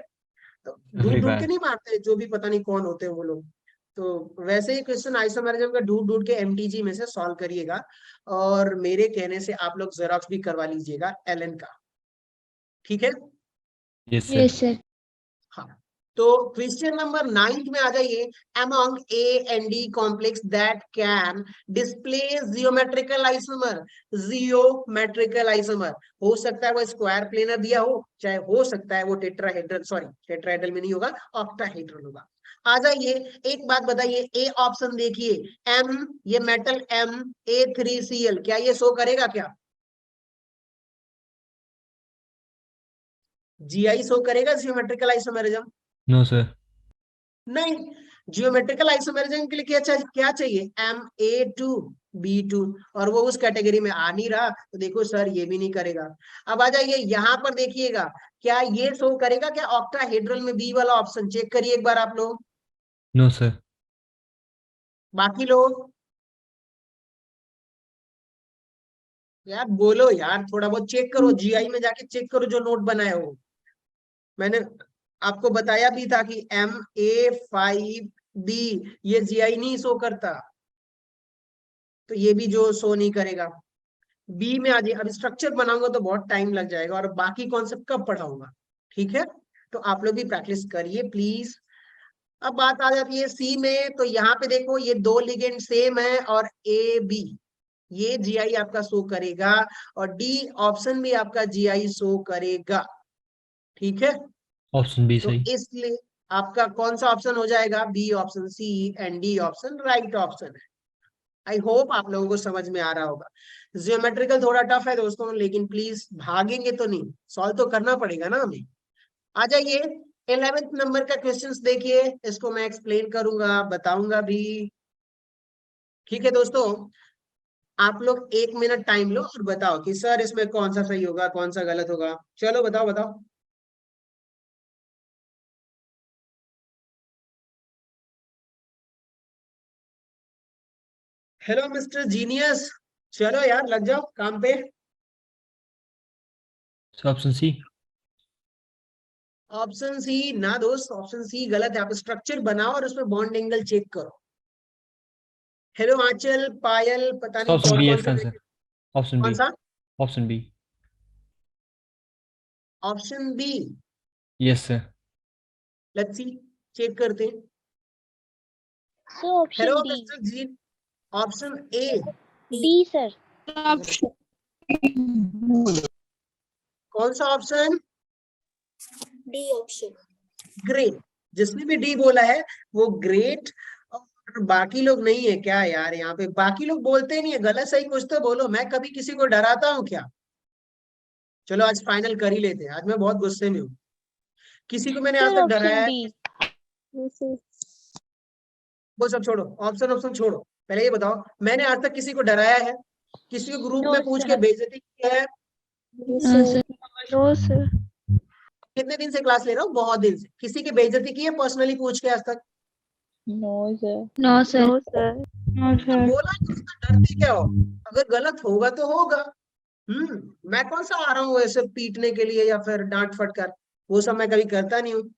तो ढूंढ Free ढूंढ के Fire. नहीं मारते, जो भी पता नहीं कौन होते हैं वो लोग। तो वैसे ही क्वेश्चन आइसोमेरिज्म का ढूंढ ढूंढ के एमटीजी में से सॉल्व करिएगा, और मेरे कहने से आप लोग जेरॉक्स भी करवा लीजिएगा एलन का। ठीक है? Yes, sir. Yes, sir. हाँ, तो क्वेश्चन नंबर 9 में आ जाइए। among A and D complex that can display geometrical isomer, geometrical isomer हो सकता है वो स्क्वायर प्लेनर दिया हो, चाहे हो सकता है वो टेट्राहेड्रल, सॉरी टेट्राहेड्रल में नहीं होगा, ऑक्टाहेड्रल होगा। आ जाइए, एक बात बताइए, ए ऑप्शन देखिए, M, ये मेटल M A3Cl, क्या ये शो करेगा क्या, जीआई शो करेगा जियोमेट्रिकल आइसोमेरिज्म? No, sir. नहीं। जियोमेट्रिकल आइसोमेरिज्म के लिए क्या चाहिए, Ma2B2, और वो उस कैटेगरी में आ नहीं रहा, तो देखो सर ये भी नहीं करेगा। अब आ जाइए यहाँ पर देखिएगा, क्या ये शो करेगा क्या ऑक्टाहेड्रल में बी वाला ऑप्शन, चेक करिए एक बार आप लोग, नो सर। बाकी लोग यार बोलो यार, थोड़ा बहुत चेक करो, जीआई में जाके चेक करो जो नोट बनाए हो। मैंने आपको बताया भी था कि Ma5B ये जीआई नहीं शो करता, तो ये भी जो शो नहीं करेगा। बी में आ जाइए, अब स्ट्रक्चर बनाऊंगा तो बहुत टाइम लग जाएगा, और बाकी कॉन्सेप्ट कब पढ़ाऊंगा, ठीक है, तो आप लोग भी प्रैक्टिस करिए प्लीज। अब बात आ जाती है सी में, तो यहाँ पे देखो ये दो लिगेंड सेम है, और ए बी ये जीआई आपका शो करेगा, और डी ऑप्शन भी आपका जीआई शो करेगा, ठीक है। ऑप्शन बी तो सही। इसलिए आपका कौन सा ऑप्शन हो जाएगा, B option, C and D option right option है। आई होप आप लोगों को समझ में आ रहा होगा। जियोमेट्रिकल थोड़ा टफ है दोस्तों, लेकिन प्लीज भागेंगे तो नहीं, सॉल्व तो करना पड़ेगा ना हमें। आ जाइए 11th नंबर का क्वेश्चंस देखिए, इसको मैं एक्सप्लेन करूंगा, बताऊंगा भी, ठीक है दोस्तों। आप लोग 1 मिनट टाइम लो और बताओ कि सर इसमें कौन सा सही होगा, कौन सा गलत होगा, चलो बताओ बताओ। हेलो मिस्टर जीनियस, चलो यार लग जाओ काम पे। Option C. ऑप्शन सी ना दोस्त, ऑप्शन सी गलत है, आप स्ट्रक्चर बनाओ और उसमें बॉन्ड एंगल चेक करो। हेलो आंचल, पायल, पता नहीं ऑप्शन कौन बी है कौन इसका से आंसर। ऑप्शन कौन बी। सा, option B. Option B, yes sir. Let's see, check करते हैं। So hello option D. Mister ji, option A, D, sir. कौन सा ऑप्शन, D option. ग्रेट, जिसने भी डी बोला है वो ग्रेट, और बाकी लोग नहीं है क्या यार, यहाँ पे बाकी लोग बोलते नहीं है, गलत सही कुछ तो बोलो, मैं कभी किसी को डराता हूँ क्या। चलो आज फाइनल कर ही लेते हैं, आज मैं बहुत गुस्से में हूँ, किसी को मैंने आज Sir, तक option डराया है? D. Yes, sir. वो सब छोड़ो, ऑप्शन ऑप्शन छोड़ो, पहले ये बताओ मैंने आज तक किसी को डराया है, किसी को ग्रुप No, में पूछ के sir. बेइज्जती की है? Yes, sir. No, sir. कितने दिन से क्लास ले रहा हूँ, बहुत दिन से, किसी की बेइज्जती की है पर्सनली पूछ के आज तक? No, sir. No, sir. No, sir. No, तो sir. बोला तो उसका डरते क्या हो, अगर गलत होगा तो होगा। मैं कौन सा आ रहा हूँ ऐसे पीटने के लिए या फिर डांट फटकार, वो सब मैं कभी करता नहीं हूँ।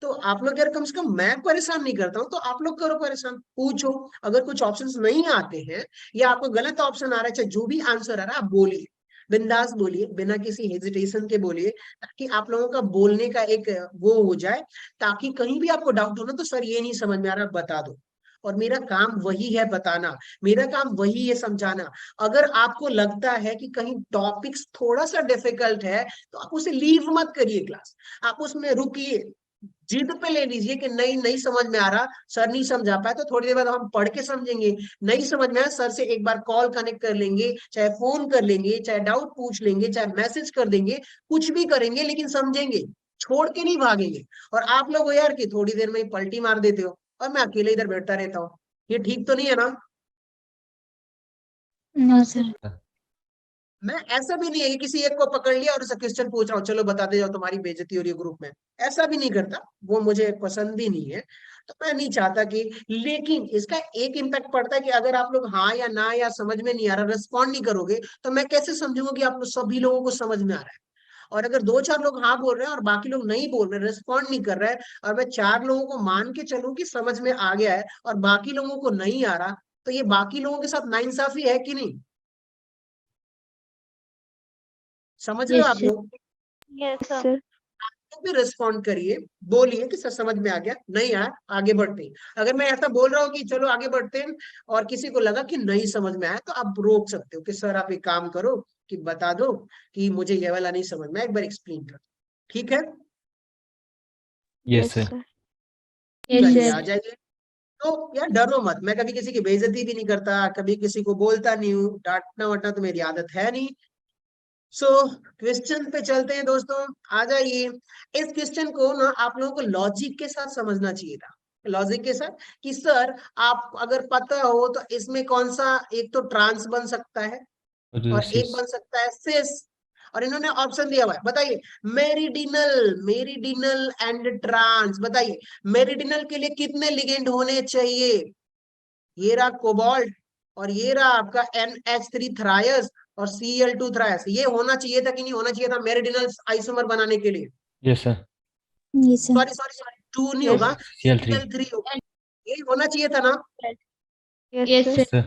तो आप लोग यार कम से कम, मैं परेशान नहीं करता हूँ तो आप लोग करो परेशान, पूछो, अगर कुछ ऑप्शंस नहीं आते हैं या आपको गलत ऑप्शन आ रहा है, चाहे जो भी आंसर आ रहा है आप बोलिए, बिंदास बोलिए, बिना किसी हेजिटेशन के बोलिए, ताकि आप लोगों का बोलने का एक वो हो जाए, ताकि कहीं भी आपको डाउट हो ना तो सर ये नहीं समझ में आ रहा बता दो, और मेरा काम वही है बताना, मेरा काम वही है समझाना। अगर आपको लगता है कि कहीं टॉपिक्स थोड़ा सा डिफिकल्ट है तो आप उसे लीव मत करिए क्लास, आप उसमें रुकिए, जिद पे ले लीजिए कि नहीं नहीं समझ में आ रहा, सर नहीं समझा पाए तो थोड़ी देर बाद हम पढ़ के समझेंगे, नहीं समझ में आया सर से एक बार कॉल कनेक्ट कर लेंगे, चाहे फोन कर लेंगे, चाहे डाउट पूछ लेंगे, चाहे मैसेज कर देंगे, कुछ भी करेंगे लेकिन समझेंगे, छोड़ के नहीं भागेंगे। और आप लोग हो यार कि थोड़ी देर में ही पलटी मार देते हो और मैं अकेले इधर बैठता रहता हूँ, ये ठीक तो नहीं है ना। No, sir. मैं ऐसा भी नहीं है कि किसी एक को पकड़ लिया और उससे क्वेश्चन पूछ रहा हूँ, चलो बताते जाओ तुम्हारी बेइज्जती हो रही है ग्रुप में, ऐसा भी नहीं करता, वो मुझे पसंद भी नहीं है, तो मैं नहीं चाहता कि, लेकिन इसका एक इम्पैक्ट पड़ता है कि अगर आप लोग हाँ या ना या समझ में नहीं आ रहा रिस्पॉन्ड नहीं करोगे तो मैं कैसे समझूंगा कि आप लोग सभी लोगों को समझ में आ रहा है। और अगर 2-4 लोग हाँ बोल रहे हैं और बाकी लोग नहीं बोल रहे, रिस्पॉन्ड नहीं कर रहे हैं, और मैं 4 लोगों को मान के चलूं कि समझ में आ गया है और बाकी लोगों को नहीं आ रहा, तो ये बाकी लोगों के साथ नाइंसाफी है कि नहीं, समझ रहे हो Yes, आप sir. लोग? Yes, sir. तो भी रिस्पॉन्ड करिए, बोलिए कि सर समझ में आ गया, नहीं यार आगे बढ़ते हैं। अगर मैं ऐसा बोल रहा हूँ कि चलो आगे बढ़ते हैं और किसी को लगा कि नहीं समझ में आया तो आप रोक सकते हो कि सर आप एक काम करो कि बता दो कि मुझे ये वाला नहीं समझ में, एक बार एक्सप्लेन कर, ठीक है। Yes sir. Yes, चलिए sir. आ जाइए। तो यार डरो मत, मैं कभी किसी की बेइज्जती भी नहीं करता, कभी किसी को बोलता नहीं हूँ, डांटना वाटना तो मेरी आदत है नहीं। सो क्वेश्चन पे चलते हैं दोस्तों, आ जाइए। इस क्वेश्चन को ना आप लोगों को लॉजिक के साथ समझना चाहिए था, लॉजिक के साथ कि सर आप अगर पता हो तो इसमें कौन सा, एक तो ट्रांस बन सकता है और एक cis, बन सकता है सिस, और इन्होंने ऑप्शन दिया हुआ है। बताइए मेरिडिनल, मेरिडिनल एंड ट्रांस, बताइए मेरिडिनल के लिए कितने लिगेंड होने चाहिए? ये रहा कोबाल्ट और ये रहा आपका NH3 थ्रायस और Cl2 थ्रायस, ये होना चाहिए था कि नहीं होना चाहिए था मेरिडिनल आइसोमर बनाने के लिए? yes sir, Yes, sir. Sorry sorry sorry, 2 नहीं Yes. होगा, Cl3, Cl3 होगा, ये होना चाहिए था ना? Yes, sir. yes sir,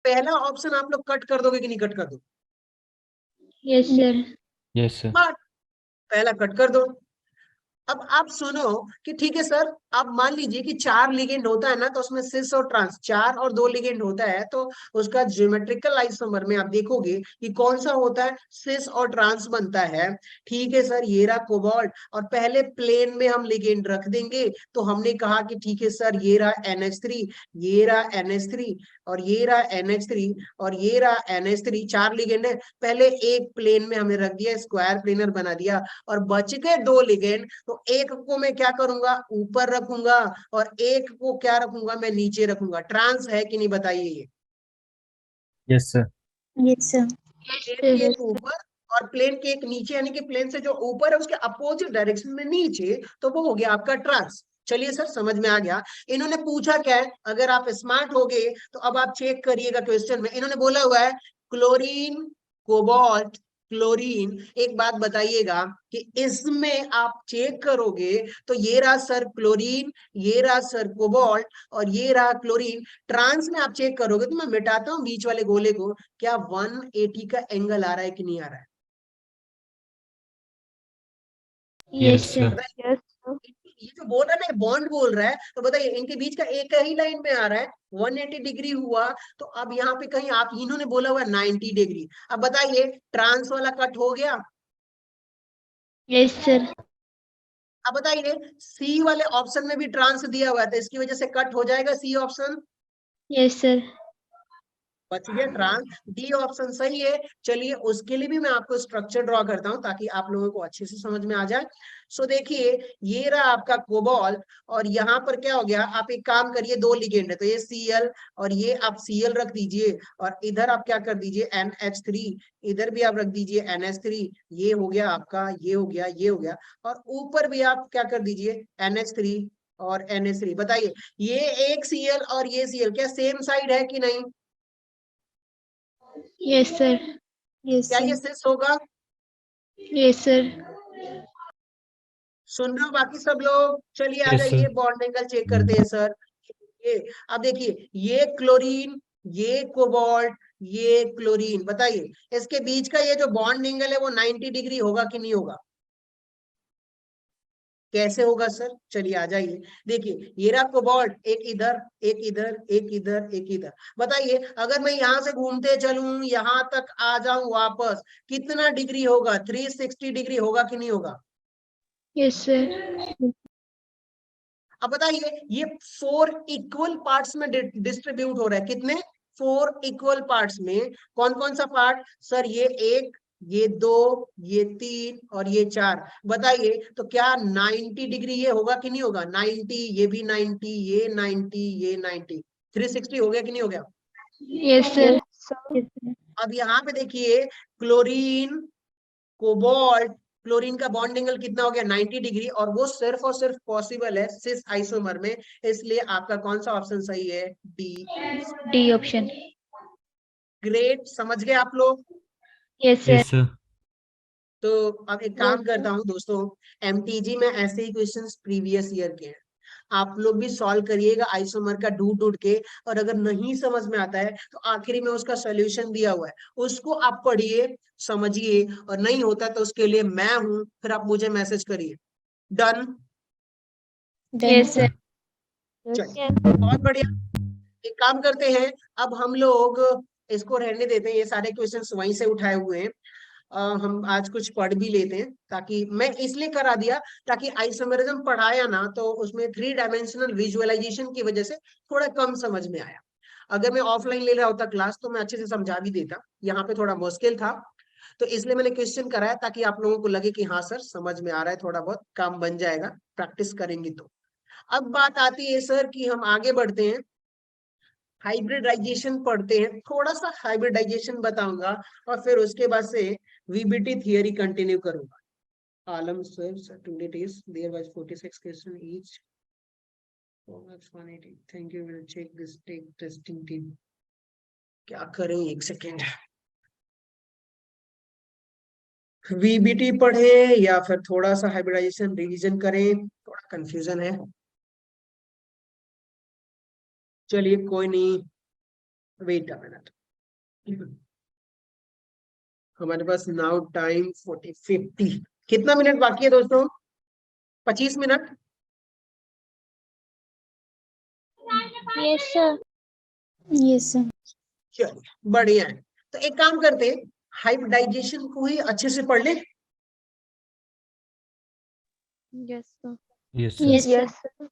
पहला ऑप्शन आप लोग कट कर दोगे कि नहीं कट कर दो? Yes, sir. yes sir, but पहला कट कर दो। अब आप सुनो कि ठीक है सर, आप मान लीजिए कि 4 लिगेंड होता है ना, तो उसमें सिस और ट्रांस 4 और 2 लिगेंड होता है, तो उसका ज्योमेट्रिकल आइसोमर में आप देखोगे कि कौन सा होता है, सिस और ट्रांस बनता है। ठीक है सर, ये रहा कोबाल्ट और पहले प्लेन में हम लिगेंड रख देंगे, तो हमने कहा कि ठीक है सर, ये रहा NH3, ये रहा NH3 और ये रहा NH3 और ये रहा NH3, 4 लिगेंड है। पहले एक प्लेन में हमने रख दिया, स्क्वायर प्लेनर बना दिया, और बच गए 2 लिगेंड, तो एक को मैं क्या करूंगा, ऊपर रखूंगा और एक को क्या रखूंगा, मैं नीचे रखूंगा। ट्रांस है कि नहीं बताइए ये? yes sir, Yes, sir. Plane के एक ऊपर और प्लेन के एक नीचे, यानी कि प्लेन से जो ऊपर है उसके अपोजिट डायरेक्शन में नीचे, तो वो हो गया आपका ट्रांस। चलिए सर, समझ में आ गया। इन्होंने पूछा क्या है, अगर आप स्मार्ट हो गए तो अब आप चेक करिएगा क्वेश्चन में, इन्होंने बोला हुआ है क्लोरीन, कोबाल्ट, क्लोरीन। एक बात बताइएगा कि इसमें आप चेक करोगे तो ये रहा सर क्लोरीन, ये रहा सर कोबाल्ट और ये रहा क्लोरीन। ट्रांस में आप चेक करोगे तो मैं मिटाता हूं बीच वाले गोले को, क्या 180 का एंगल आ रहा है कि नहीं आ रहा है? Yes, yes sir. sir, Yes, sir. ये जो बोल रहा है ना, बॉन्ड बोल रहा है, तो बताइए इनके बीच का एक ही लाइन में आ रहा है, 180 डिग्री हुआ। तो अब यहाँ पे कहीं आप, इन्होंने बोला हुआ 90 डिग्री, अब बताइए ट्रांस वाला कट हो गया? Yes, sir. अब बताइए सी वाले ऑप्शन में भी ट्रांस दिया हुआ है, तो इसकी वजह से कट हो जाएगा सी ऑप्शन, Yes, sir. बच गया ट्रांस, डी ऑप्शन सही है। चलिए उसके लिए भी मैं आपको स्ट्रक्चर ड्रॉ करता हूं ताकि आप लोगों को अच्छे से समझ में आ जाए। सो देखिए, ये रहा आपका कोबाल्ट और यहाँ पर क्या हो गया, आप एक काम करिए, 2 लिगेंड है तो ये Cl और ये आप Cl रख दीजिए और इधर आप क्या कर दीजिए NH3, इधर भी आप रख दीजिए NH3, ये हो गया आपका, ये हो गया, ये हो गया, और ऊपर भी आप क्या कर दीजिए NH3 और NH3। बताइए ये एक Cl और ये Cl क्या सेम साइड है कि नहीं? Yes, sir. Yes, क्या ये sir. सिस होगा? Yes, sir. सुन रहे हो बाकी सब लोग? चलिए आ yes sir, जाइए, बॉन्ड एंगल चेक करते हैं सर। ये अब देखिए, ये क्लोरीन, ये कोबाल्ट, ये क्लोरीन, बताइए इसके बीच का ये जो बॉन्ड एंगल है वो 90 डिग्री होगा कि नहीं होगा? कैसे होगा सर? चलिए आ जाइए, देखिए ये रहा कोबाल्ट, एक इधर, एक इधर, एक इधर, एक इधर। बताइए अगर मैं यहाँ से घूमते चलूं यहाँ तक आ जाऊं वापस, कितना डिग्री होगा? 360 डिग्री होगा कि नहीं होगा? Yes, sir. अब बताइए ये 4 इक्वल पार्ट्स में डिस्ट्रीब्यूट हो रहा है, कितने? 4 इक्वल पार्ट्स में। कौन कौन सा पार्ट सर? ये 1, ये 2, ये 3 और ये 4। बताइए तो क्या 90 डिग्री ये होगा कि नहीं होगा? 90, ये भी 90, ये 90, ये 90, 360 हो गया कि नहीं हो गया? Yes, sir. Yes, sir. अब यहाँ पे देखिए, क्लोरीन, कोबाल्ट, क्लोरीन का बॉन्ड एंगल कितना हो गया? 90 डिग्री, और वो सिर्फ और सिर्फ पॉसिबल है सिस आइसोमर में, इसलिए आपका कौन सा ऑप्शन सही है? डी। D option. ग्रेट, समझ गए आप लोग? Yes, sir. yes sir, तो अब एक काम करता हूं दोस्तों, एमटीजी में ऐसे ही क्वेश्चंस प्रीवियस ईयर के हैं, आप लोग भी सॉल्व करिएगा आइसोमर का ढूंढ ढूंढ के, और अगर नहीं समझ में आता है तो आखिरी में उसका सोल्यूशन दिया हुआ है, उसको आप पढ़िए, समझिए, और नहीं होता तो उसके लिए मैं हूं, फिर आप मुझे मैसेज करिए। डन? Yes, sir. चलिए बहुत बढ़िया, एक काम करते हैं, अब हम लोग इसको रहने देते हैं, ये सारे क्वेश्चंस वहीं से उठाए हुए हैं। हम आज कुछ पढ़ भी लेते हैं, ताकि मैं इसलिए करा दिया ताकि आइसोमेरिज्म पढ़ाया ना तो उसमें 3 डायमेंशनल विजुअलाइजेशन की वजह से थोड़ा कम समझ में आया। अगर मैं ऑफलाइन ले रहा होता क्लास तो मैं अच्छे से समझा भी देता, यहाँ पे थोड़ा मुश्किल था, तो इसलिए मैंने क्वेश्चन कराया ताकि आप लोगों को लगे कि हाँ सर समझ में आ रहा है, थोड़ा बहुत काम बन जाएगा प्रैक्टिस करेंगे तो। अब बात आती है सर कि हम आगे बढ़ते हैं, हाइब्रिडाइजेशन पढ़ते हैं, थोड़ा सा हाइब्रिडाइजेशन बताऊंगा और फिर उसके बाद से वीबीटी थियरी कंटिन्यू करूंगा। Alam sir certificate is there was 46 question each, 180। Thank you, will check this testing team. क्या करें, एक सेकेंड। वीबीटी पढ़े या फिर थोड़ा सा हाइब्रिडाइजेशन रिवीजन करें, थोड़ा कंफ्यूजन है। चलिए कोई नहीं, वेट अ मिनट। हमारे पास नाउ टाइम 50 कितना मिनट बाकी है दोस्तों? 25 minute. Yes, sir. Yes, sir. चलिए बढ़िया है। तो एक काम करते हैं, हाइब्रिडाइजेशन को ही अच्छे से पढ़ ले। Yes, sir. Yes, sir. Yes, sir.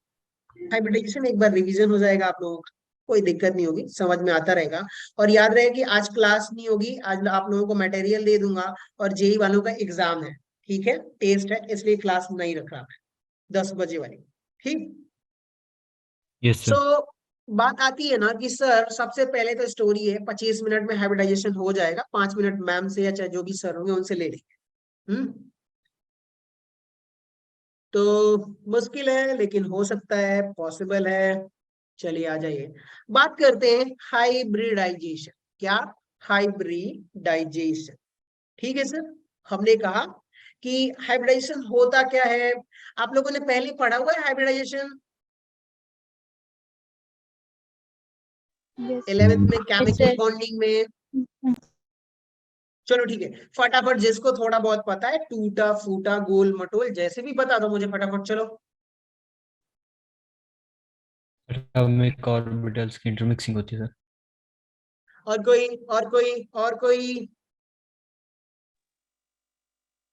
Hybridisation एक बार रिवीजन हो जाएगा आप लोगों का, कोई दिक्कत नहीं होगी, समझ में आता रहेगा। और याद रहे कि आज क्लास नहीं होगी, आज आप लोगों को मटेरियल दे दूंगा और जेई वालों का एग्जाम है, ठीक है, टेस्ट है, इसलिए क्लास नहीं रख रहा मैं 10 बजे वाली, ठीक। Yes, sir. सो बात आती है ना कि सर सबसे पहले तो स्टोरी है, 25 मिनट में हाइब्रिडाइजेशन हो जाएगा, 5 मिनट मैम से या चाहे जो भी सर होंगे उनसे ले लेंगे। तो मुश्किल है लेकिन हो सकता है, पॉसिबल है। चलिए आ जाइए, बात करते हैं हाइब्रिडाइजेशन। क्या? हाइब्रिडाइजेशन, ठीक है सर। हमने कहा कि हाइब्रिडाइजेशन होता क्या है, आप लोगों ने पहले पढ़ा हुआ है हाइब्रिडाइजेशन Yes, 11th में Yes, केमिकल sir. बॉन्डिंग में। चलो ठीक है, फटाफट जिसको थोड़ा बहुत पता है, टूटा फूटा गोल मटोल जैसे भी बता दो मुझे फटाफट, चलो। एटॉमिक ऑर्बिटल्स की इंटरमिक्सिंग होती है सर। और कोई और कोई और कोई?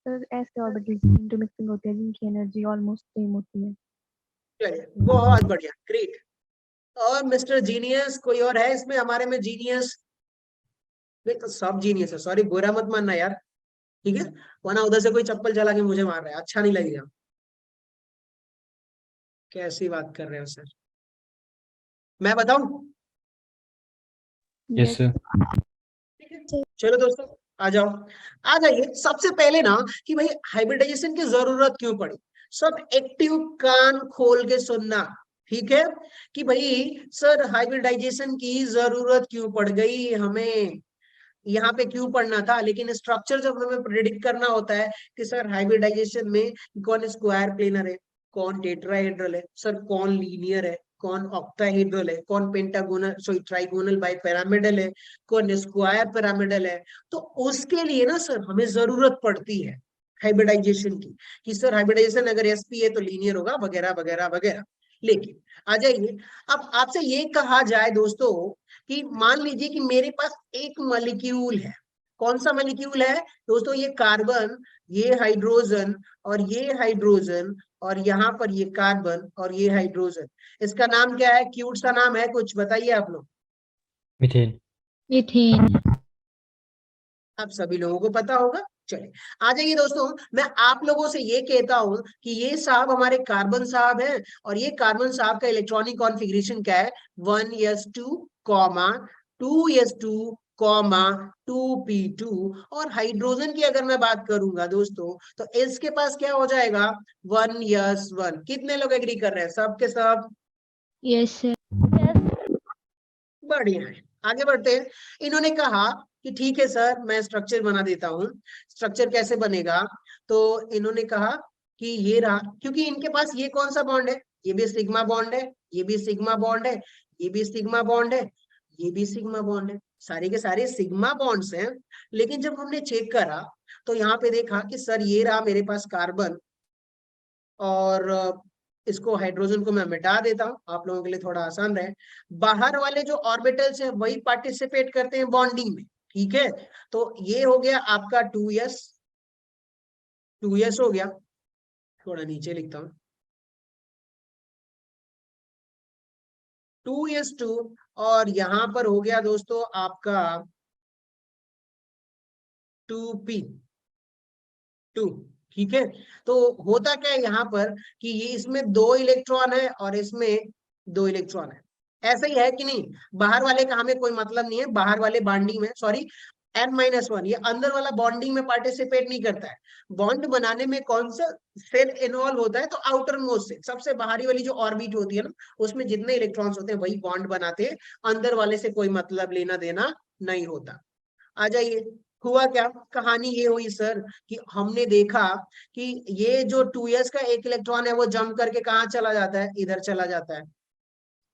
Sir, ऐसे ऑर्बिटल्स की इंटरमिक्सिंग होती है जिनकी एनर्जी ऑलमोस्ट सेम होती है। चलिए बहुत बढ़िया, ग्रेट। और मिस्टर जीनियस कोई और है इसमें हमारे में जीनियस? नहीं तो सब जीनियस है, सॉरी बुरा मत मानना यार, ठीक है, वरना उधर से कोई चप्पल चला के मुझे मार रहा है, अच्छा नहीं लगेगा। कैसी बात कर रहे हो सर, मैं बताऊं? Yes, sir. ठीक है, चलो दोस्तों आ जाओ, आ जाइए। सबसे पहले ना कि भाई हाइब्रिडाइजेशन की जरूरत क्यों पड़ी, सब एक्टिव कान खोल के सुनना, ठीक है, कि भाई सर हाइब्रिडाइजेशन की जरूरत क्यों पड़ गई हमें, यहाँ पे क्यों पढ़ना था। लेकिन स्ट्रक्चर जब हमें प्रेडिक्ट करना होता है कि सर हाइब्रिडाइजेशन में कौन स्क्वायर प्लेनर है, कौन टेट्राहेड्रल है, सर कौन लीनियर है, कौन ऑक्टाहेड्रल है, कौन pentagonal sorry trigonal bi pyramidal है, कौन स्क्वायर पिरामिडल है, तो उसके लिए ना सर हमें जरूरत पड़ती है हाइब्रिडाइजेशन की, कि सर हाइब्रिडाइजेशन अगर एसपी है तो लीनियर होगा, वगैरह वगैरह वगैरह। लेकिन आ जाइए, अब आपसे ये कहा जाए दोस्तों कि मान लीजिए कि मेरे पास एक मॉलिक्यूल है, कौन सा मॉलिक्यूल है दोस्तों? ये कार्बन, ये हाइड्रोजन और ये हाइड्रोजन, और यहाँ पर ये कार्बन और ये हाइड्रोजन। इसका नाम क्या है? क्यूट सा नाम है, कुछ बताइए आप लोग। मीथेन। मीथेन। आप सभी लोगों को पता होगा। चलिए आ जाइए दोस्तों, मैं आप लोगों से ये कहता हूं कि ये साहब हमारे कार्बन साहब हैं, और ये कार्बन साहब का इलेक्ट्रॉनिक कॉन्फ़िगरेशन क्या है? 1s2 comma 2s2 comma 2p2। और हाइड्रोजन की अगर मैं बात करूंगा दोस्तों, तो इसके पास क्या हो जाएगा? 1s1। कितने लोग एग्री कर रहे हैं? सब के सब? Yes, sir. बढ़िया है, आगे बढ़ते हैं। इन्होंने कहा कि ठीक है सर मैं स्ट्रक्चर बना देता हूँ। स्ट्रक्चर कैसे बनेगा? तो इन्होंने कहा कि ये रहा, क्योंकि इनके पास ये कौन सा बॉन्ड है? ये भी सिग्मा बॉन्ड है, ये भी सिग्मा बॉन्ड है, ये भी सिग्मा बॉन्ड है, ये भी सिग्मा बॉन्ड है, सारे के सारे सिग्मा बॉन्ड्स हैं। लेकिन जब हमने चेक करा तो यहाँ पे देखा कि सर ये रहा मेरे पास कार्बन, और इसको हाइड्रोजन को मैं मिटा देता हूं आप लोगों के लिए थोड़ा आसान रहे। बाहर वाले जो ऑर्बिटल्स हैं वही पार्टिसिपेट करते हैं बॉन्डिंग में, ठीक है। तो ये हो गया आपका 2s, 2s हो गया, थोड़ा नीचे लिखता हूं 2s2, और यहां पर हो गया दोस्तों आपका 2p2, ठीक है, तो होता क्या है यहाँ पर कि ये इसमें 2 इलेक्ट्रॉन है और इसमें 2 इलेक्ट्रॉन है, ऐसा ही है कि नहीं। बाहर वाले का हमें कोई मतलब नहीं है, बाहर वाले बॉन्डिंग में, सॉरी n-1, ये अंदर वाला बॉन्डिंग में पार्टिसिपेट नहीं करता है। बॉन्ड बनाने में कौन सा सेल इन्वॉल्व होता है, तो आउटर मोस्ट से, सबसे बाहरी वाली जो ऑर्बिट होती है ना, उसमें जितने इलेक्ट्रॉन्स होते हैं वही बॉन्ड बनाते हैं, अंदर वाले से कोई मतलब लेना देना नहीं होता। आ जाइए, हुआ क्या, कहानी ये हुई सर कि हमने देखा कि ये जो 2s का एक इलेक्ट्रॉन है वो जंप करके कहाँ चला जाता है, इधर चला जाता है,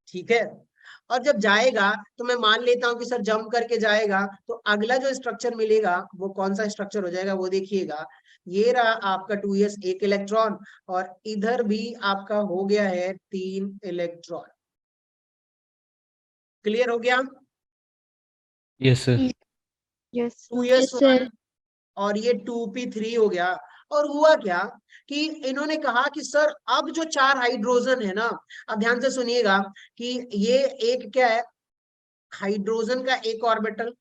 ठीक है। और जब जाएगा तो मैं मान लेता हूं कि सर जंप करके जाएगा, तो अगला जो स्ट्रक्चर मिलेगा वो कौन सा स्ट्रक्चर हो जाएगा, वो देखिएगा, ये रहा आपका 2s एक इलेक्ट्रॉन, और इधर भी आपका हो गया है 3 इलेक्ट्रॉन। क्लियर हो गया? Yes sir. Yes. 2s1 और ये 2p3 हो गया। और हुआ क्या कि इन्होंने कहा कि सर अब जो 4 हाइड्रोजन है ना, अब ध्यान से सुनिएगा कि ये एक क्या है, हाइड्रोजन का एक ऑर्बिटल,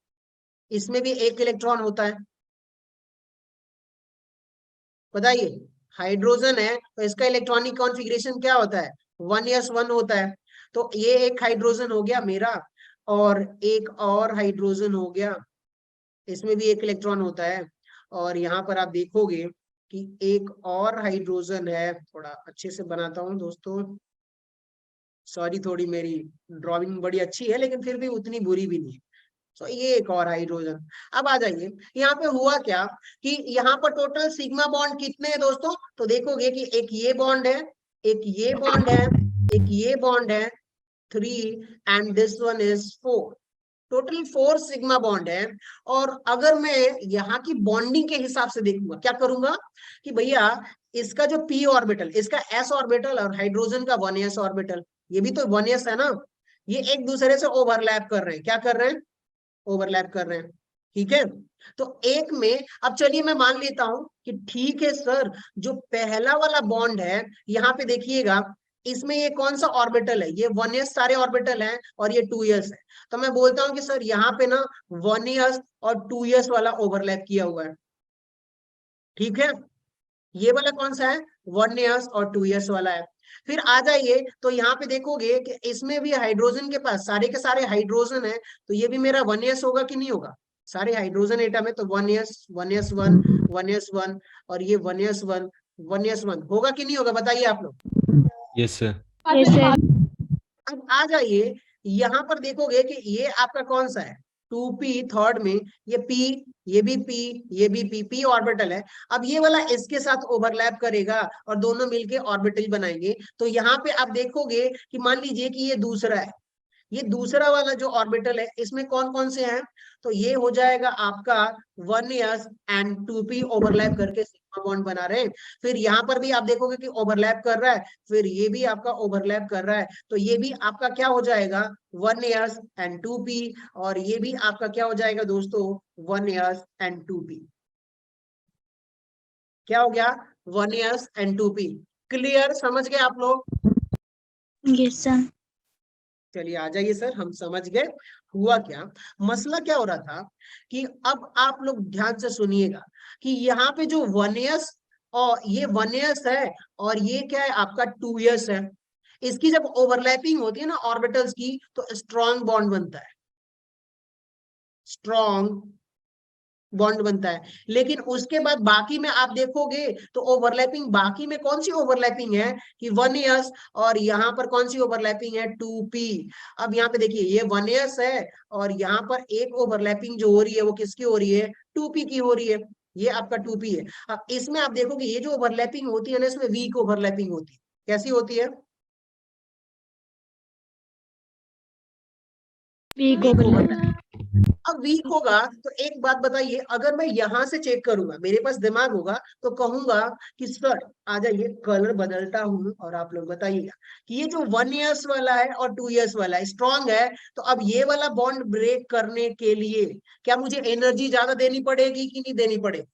इसमें भी एक इलेक्ट्रॉन होता है, बताइए, हाइड्रोजन है तो इसका इलेक्ट्रॉनिक कॉन्फ़िगरेशन क्या होता है, 1s1 होता है। तो ये एक हाइड्रोजन हो गया मेरा, और एक और हाइड्रोजन हो गया, इसमें भी एक इलेक्ट्रॉन होता है। और यहाँ पर आप देखोगे कि एक और हाइड्रोजन है, थोड़ा अच्छे से बनाता हूँ दोस्तों, सॉरी थोड़ी मेरी ड्राइंग बड़ी अच्छी है लेकिन फिर भी उतनी बुरी भी नहीं है। तो ये एक और हाइड्रोजन। अब आ जाइए, यहाँ पे हुआ क्या कि यहाँ पर टोटल सिग्मा बॉन्ड कितने हैं दोस्तों, तो देखोगे कि एक ये बॉन्ड है, एक ये बॉन्ड है, एक ये बॉन्ड है, 3, and this one is 4, total 4 sigma bond है। और अगर मैं यहाँ की बॉन्डिंग के हिसाब से देखूंगा, क्या करूंगा कि भैया इसका जो p ऑर्बिटल, इसका s ऑर्बिटल, और हाइड्रोजन का 1s ऑर्बिटल, ये भी तो 1s है ना, ये एक दूसरे से ओवरलैप कर रहे हैं, क्या कर रहे हैं, ओवरलैप कर रहे हैं, ठीक है। तो एक में, अब चलिए मैं मान लेता हूं कि ठीक है सर, जो पहला वाला बॉन्ड है यहाँ पे देखिएगा, इसमें ये कौन सा ऑर्बिटल है, ये 1s सारे ऑर्बिटल हैं और ये 2s है। तो मैं बोलता हूं कि सर यहाँ पे ना 1s और 2s वाला ओवरलैप किया हुआ है, ठीक है। ये वाला कौन सा है, 1s और 2s वाला है। फिर आ जाइए तो यहाँ पे देखोगे कि इसमें भी हाइड्रोजन के पास सारे के सारे हाइड्रोजन है, तो ये भी मेरा 1s होगा कि नहीं होगा, सारे हाइड्रोजन एटम है, तो 1s 1s1 1s1, और ये 1s1 1s1 होगा कि नहीं होगा, बताइए आप लोग। Yes sir. Yes, sir. अब आ जाइए, यहाँ पर देखोगे कि ये आपका कौन सा है, 2p थर्ड में, ये p, ये भी p, ये भी p ऑर्बिटल है। अब ये वाला इसके साथ ओवरलैप करेगा और दोनों मिलके ऑर्बिटल बनाएंगे। तो यहाँ पे आप देखोगे कि मान लीजिए कि ये दूसरा है, ये दूसरा वाला जो ऑर्बिटल है इसमें कौन कौन से हैं, तो ये हो जाएगा आपका 1s एंड 2p ओवरलैप करके सिग्मा बॉन्ड बना रहे हैं। फिर यहाँ पर भी आप देखोगे कि ओवरलैप कर रहा है, फिर ये भी आपका ओवरलैप कर रहा है, तो ये भी आपका क्या हो जाएगा, 1s एंड 2p, और ये भी आपका क्या हो जाएगा दोस्तों, 1s एंड 2p। क्या हो गया, 1s एंड 2p। क्लियर, समझ गए आप लोग? Yes, sir. चलिए आ जाइए सर, हम समझ गए। हुआ क्या, मसला क्या हो रहा था कि अब आप लोग ध्यान से सुनिएगा कि यहाँ पे जो 1s और ये 1s है, और ये क्या है आपका 2s है, इसकी जब ओवरलैपिंग होती है ना ऑर्बिटल्स की, तो स्ट्रॉन्ग बॉन्ड बनता है, स्ट्रॉन्ग बॉन्ड बनता है। लेकिन उसके बाद बाकी में आप देखोगे तो ओवरलैपिंग, बाकी में कौन सी ओवरलैपिंग है कि 1s, और यहाँ पर कौन सी ओवरलैपिंग है, 2p। अब यहाँ पे देखिए ये 1s है, और यहाँ पर एक ओवरलैपिंग जो हो रही है वो किसकी हो रही है, 2p की हो रही है, ये आपका 2p है। अब इसमें आप देखोगे ये जो ओवरलैपिंग होती है ना, इसमें वीक ओवरलैपिंग होती है, कैसी होती है, Weak वीक overlap. ओवरलैपिंग। अब वीक होगा तो एक बात बताइए, अगर मैं यहां से चेक करूंगा, मेरे पास दिमाग होगा, तो कहूंगा कि सर आ जाइए, कलर बदलता हूं और आप लोग बताइएगा कि ये जो 1s वाला है और 2s वाला है स्ट्रॉन्ग है, तो अब ये वाला बॉन्ड ब्रेक करने के लिए क्या मुझे एनर्जी ज्यादा देनी पड़ेगी कि नहीं देनी पड़ेगी,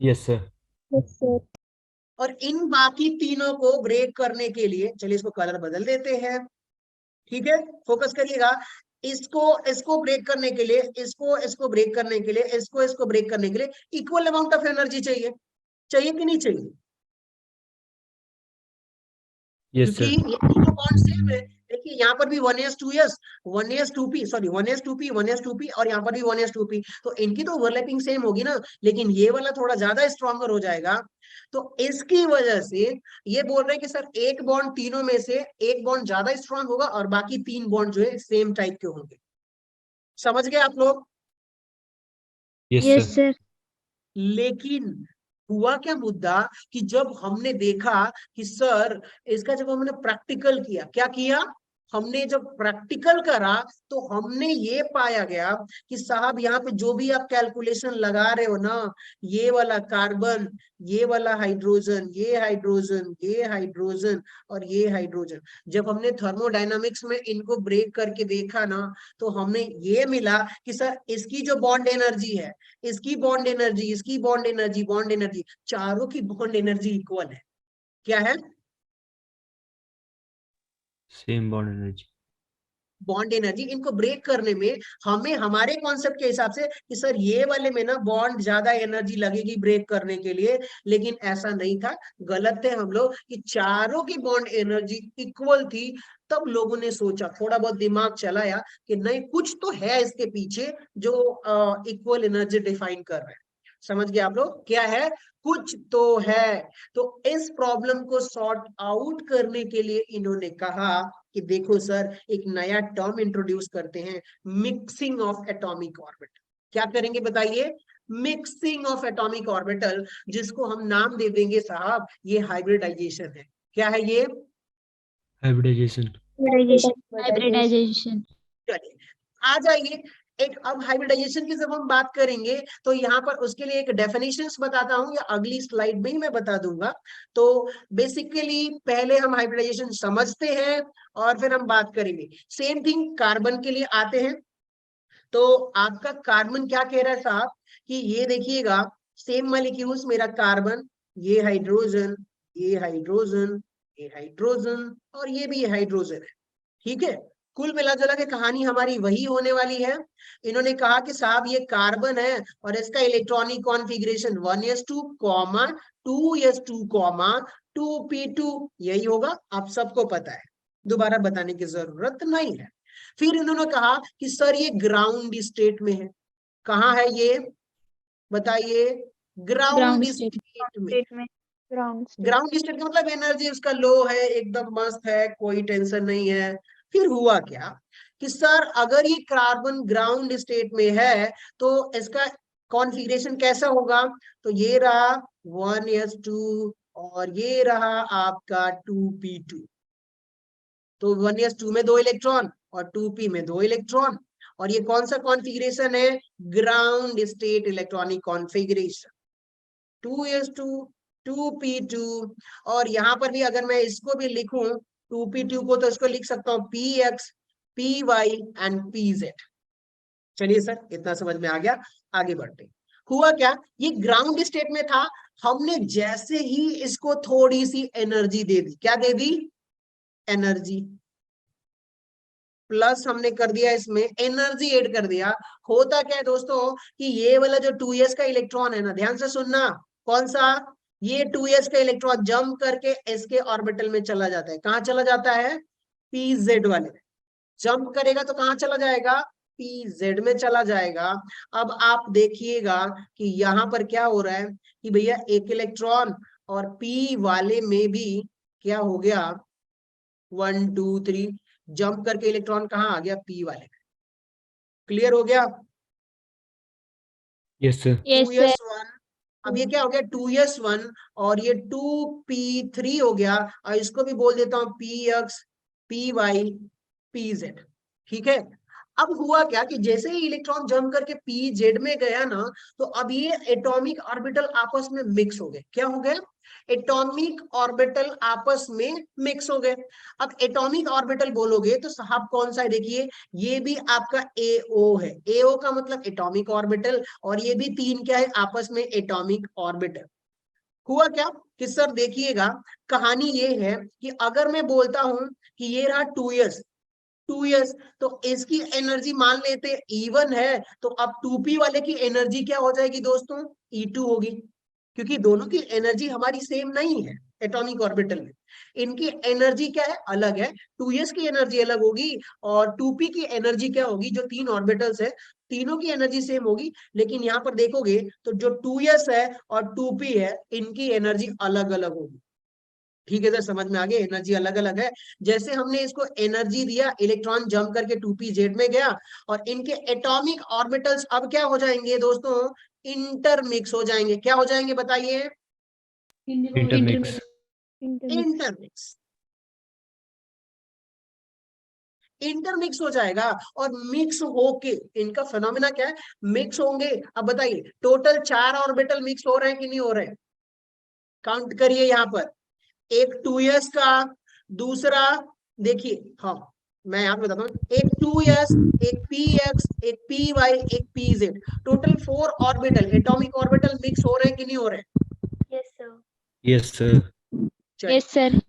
यस सर। Yes, sir. और इन बाकी तीनों को ब्रेक करने के लिए, चलिए इसको कलर बदल देते हैं, ठीक है, फोकस करिएगा, इसको ब्रेक करने के लिए, इसको ब्रेक करने के लिए, इसको ब्रेक करने के लिए इक्वल अमाउंट ऑफ एनर्जी चाहिए, चाहिए कि नहीं चाहिए? यस क्योंकि सर। ये दोनों बॉन्ड सेम है। देखिए यहाँ पर भी 1s2s 1s2p sorry 1s2p 1s2p और यहाँ पर भी 1s2p, तो इनकी तो ओवरलैपिंग सेम होगी ना, लेकिन ये वाला थोड़ा ज्यादा स्ट्रॉन्गर हो जाएगा। तो इसकी वजह से ये बोल रहे हैं कि सर एक बॉन्ड तीनों में से एक बॉन्ड ज्यादा स्ट्रॉन्ग होगा और बाकी तीन बॉन्ड जो है सेम टाइप के होंगे। समझ गए आप लोग? Yes Yes, sir. sir. लेकिन हुआ क्या मुद्दा कि जब हमने देखा कि सर इसका जब हमने प्रैक्टिकल किया, क्या किया, हमने जब प्रैक्टिकल करा तो हमने ये पाया गया कि साहब यहाँ पे जो भी आप कैलकुलेशन लगा रहे हो ना, ये वाला कार्बन, ये वाला हाइड्रोजन, ये हाइड्रोजन, ये हाइड्रोजन और ये हाइड्रोजन, जब हमने थर्मोडायनामिक्स में इनको ब्रेक करके देखा ना, तो हमें ये मिला कि सर इसकी जो बॉन्ड एनर्जी है, इसकी बॉन्ड एनर्जी, इसकी बॉन्ड एनर्जी, चारों की बॉन्ड एनर्जी इक्वल है। क्या है? Same bond energy. Bond energy. इनको ब्रेक करने में हमें हमारे कॉन्सेप्ट के हिसाब से कि सर ये वाले में ना बॉन्ड ज्यादा एनर्जी लगेगी ब्रेक करने के लिए, लेकिन ऐसा नहीं था, गलत थे हम लोग कि चारों की बॉन्ड एनर्जी इक्वल थी। तब लोगों ने सोचा, थोड़ा बहुत दिमाग चलाया कि नहीं कुछ तो है इसके पीछे जो इक्वल एनर्जी डिफाइन कर रहे हैं। समझ गए आप लोग? क्या है? कुछ तो है। तो इस प्रॉब्लम को सॉर्ट आउट करने के लिए इन्होंने कहा कि देखो सर एक नया टर्म इंट्रोड्यूस करते हैं, मिक्सिंग ऑफ एटॉमिक ऑर्बिटल। क्या करेंगे बताइए? मिक्सिंग ऑफ एटॉमिक ऑर्बिटल, जिसको हम नाम दे देंगे साहब ये हाइब्रिडाइजेशन है। क्या है ये? हाइब्रिडाइजेशन। Hybridization. चलिए आ जाइए। एक अब हाइब्रिडाइजेशन की जब हम बात करेंगे तो यहाँ पर उसके लिए एक डेफिनेशंस बताता हूँ, या अगली स्लाइड में ही मैं बता दूंगा। तो बेसिकली पहले हम हाइब्रिडाइजेशन समझते हैं और फिर हम बात करेंगे। सेम थिंग कार्बन के लिए आते हैं। तो आपका कार्बन क्या कह रहा है साहब कि ये देखिएगा सेम मॉलिक्यूल्स, मेरा कार्बन, ये हाइड्रोजन, ये हाइड्रोजन, ये हाइड्रोजन और ये भी हाइड्रोजन है। ठीक है, कुल मिला जुला के कहानी हमारी वही होने वाली है। इन्होंने कहा कि साहब ये कार्बन है और इसका electronic configuration 1s2 comma 2s2 comma 2p2 यही होगा, आप सबको पता है, दोबारा बताने की जरूरत नहीं है। फिर इन्होंने कहा कि सर ये ग्राउंड स्टेट में है। कहाँ है ये बताइए? Ground Ground state. स्टेट में। State में. Ground state. ग्राउंड स्टेट का मतलब एनर्जी उसका लो है, एकदम मस्त है, कोई टेंशन नहीं है। फिर हुआ क्या कि सर अगर ये कार्बन ग्राउंड स्टेट में है तो इसका कॉन्फ़िगरेशन कैसा होगा? तो ये रहा 1s2 और ये रहा आपका 2p2। तो 1s2 में 2 इलेक्ट्रॉन और 2p में 2 इलेक्ट्रॉन, और ये कौन सा कॉन्फ़िगरेशन है? Ground state electronic configuration. 2s2 2p2। और यहां पर भी अगर मैं इसको भी लिखूं 2p2 को, तो इसको लिख सकता हूं px py एंड pz। चलिए सर इतना समझ में आ गया, आगे बढ़ते। हुआ क्या, ये ग्राउंड स्टेट में था, हमने जैसे ही इसको थोड़ी सी एनर्जी दे दी, क्या दे दी? एनर्जी प्लस हमने कर दिया, इसमें एनर्जी ऐड कर दिया। होता क्या है दोस्तों कि ये वाला जो 2s का इलेक्ट्रॉन है ना, ध्यान से सुनना, कौन सा? ये 2s का इलेक्ट्रॉन जंप करके s के ऑर्बिटल में चला जाता है। कहाँ चला जाता है? pz वाले में जंप करेगा तो कहाँ चला जाएगा? pz में चला जाएगा। अब आप देखिएगा कि यहाँ पर क्या हो रहा है कि भैया एक इलेक्ट्रॉन और p वाले में भी क्या हो गया, 1 2 3 जंप करके इलेक्ट्रॉन कहाँ आ गया? p वाले में। क्लियर हो गया? Yes sir. 2s1, अब ये क्या हो गया? 2s1 और ये 2p3 हो गया, और इसको भी बोल देता हूं px py pz। ठीक है, अब हुआ क्या कि जैसे ही इलेक्ट्रॉन जंप करके pz में गया ना, तो अब ये एटॉमिक ऑर्बिटल आपस में मिक्स हो गए। क्या हो गए? एटॉमिक ऑर्बिटल आपस में मिक्स हो गए। अब एटॉमिक ऑर्बिटल बोलोगे तो साहब कौन सा है? देखिए ये भी आपका AO है। AO का मतलब एटॉमिक ऑर्बिटल, और ये भी तीन क्या है आपस में? Atomic orbital. हुआ क्या कि सर देखिएगा कहानी ये है कि अगर मैं बोलता हूं कि ये रहा 2s तो इसकी एनर्जी मान लेते E1 है, तो अब 2p वाले की एनर्जी क्या हो जाएगी दोस्तों? E2 होगी। क्योंकि दोनों की एनर्जी हमारी सेम नहीं है एटॉमिक ऑर्बिटल में। इनकी एनर्जी क्या है, अलग है। 2s की एनर्जी अलग होगी और 2p की एनर्जी क्या होगी, जो 3 ऑर्बिटल्स है तीनों की एनर्जी सेम होगी, लेकिन यहाँ पर देखोगे तो जो 2s है और 2p है इनकी एनर्जी अलग अलग होगी। ठीक है सर, समझ में आ गया, एनर्जी अलग अलग है। जैसे हमने इसको एनर्जी दिया, इलेक्ट्रॉन जंप करके 2pz में गया और इनके एटॉमिक ऑर्बिटल्स अब क्या हो जाएंगे दोस्तों, इंटरमिक्स हो जाएंगे। क्या हो जाएंगे बताइए, इंटरमिक्स। इंटरमिक्स। इंटरमिक्स हो जाएगा और मिक्स होके इनका फिनोमेना क्या है, मिक्स होंगे। अब बताइए टोटल 4 ऑर्बिटल मिक्स हो रहे हैं कि नहीं हो रहे हैं, काउंट करिए यहाँ पर। एक 2s का, दूसरा देखिए, हाँ मैं यहाँ पे बताता हूँ, एक 2s, एक px, एक py, एक pz, total 4 orbital atomic orbital mix हो रहे हैं कि नहीं हो रहे हैं? Yes sir. Yes sir. चलिए, यस सर।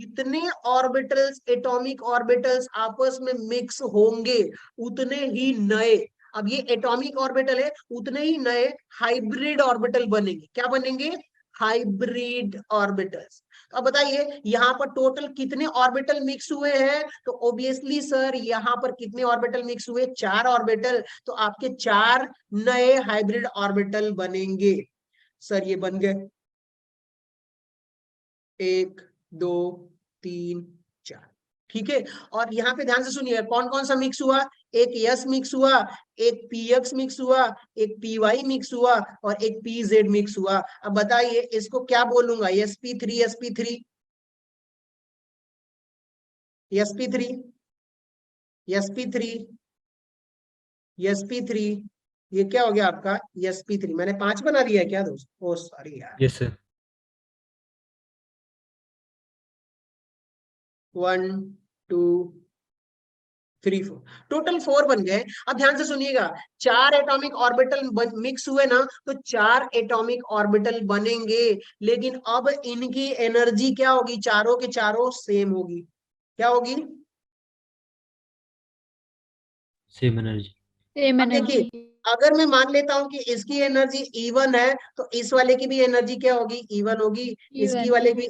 जितने ऑर्बिटल्स एटॉमिक ऑर्बिटल्स आपस में मिक्स होंगे उतने ही नए, अब ये एटॉमिक ऑर्बिटल है, उतने ही नए हाइब्रिड ऑर्बिटल बनेंगे। क्या बनेंगे, हाइब्रिड ऑर्बिटल्स। अब बताइए यहाँ पर टोटल कितने ऑर्बिटल मिक्स हुए हैं, तो ऑब्वियसली सर यहाँ पर कितने ऑर्बिटल मिक्स हुए, 4 ऑर्बिटल, तो आपके 4 नए हाइब्रिड ऑर्बिटल बनेंगे। सर ये बन गए 1 2 3 4, ठीक है। और यहाँ पे ध्यान से सुनिए कौन कौन सा मिक्स हुआ, एक यस मिक्स हुआ, एक px मिक्स हुआ, एक py मिक्स हुआ और एक pz मिक्स हुआ। अब बताइए इसको क्या बोलूंगा, sp3 sp3 sp3 sp3 sp3, ये क्या हो गया आपका sp3। मैंने 5 बना दिया है क्या दोस्त, ओ सॉरी यार। Yes sir. 1 2 3 4, टोटल 4 बन गए। अब ध्यान से सुनिएगा, 4 एटॉमिक ऑर्बिटल मिक्स हुए ना, तो 4 एटॉमिक ऑर्बिटल बनेंगे, लेकिन अब इनकी एनर्जी क्या होगी, चारों के चारों सेम होगी। क्या होगी, सेम एनर्जी। सेम अब देखिए एनर्जी। अगर मैं मान लेता हूं कि इसकी एनर्जी E1 है, तो इस वाले की भी एनर्जी क्या होगी, E1 होगी। इसकी इवन। वाले भी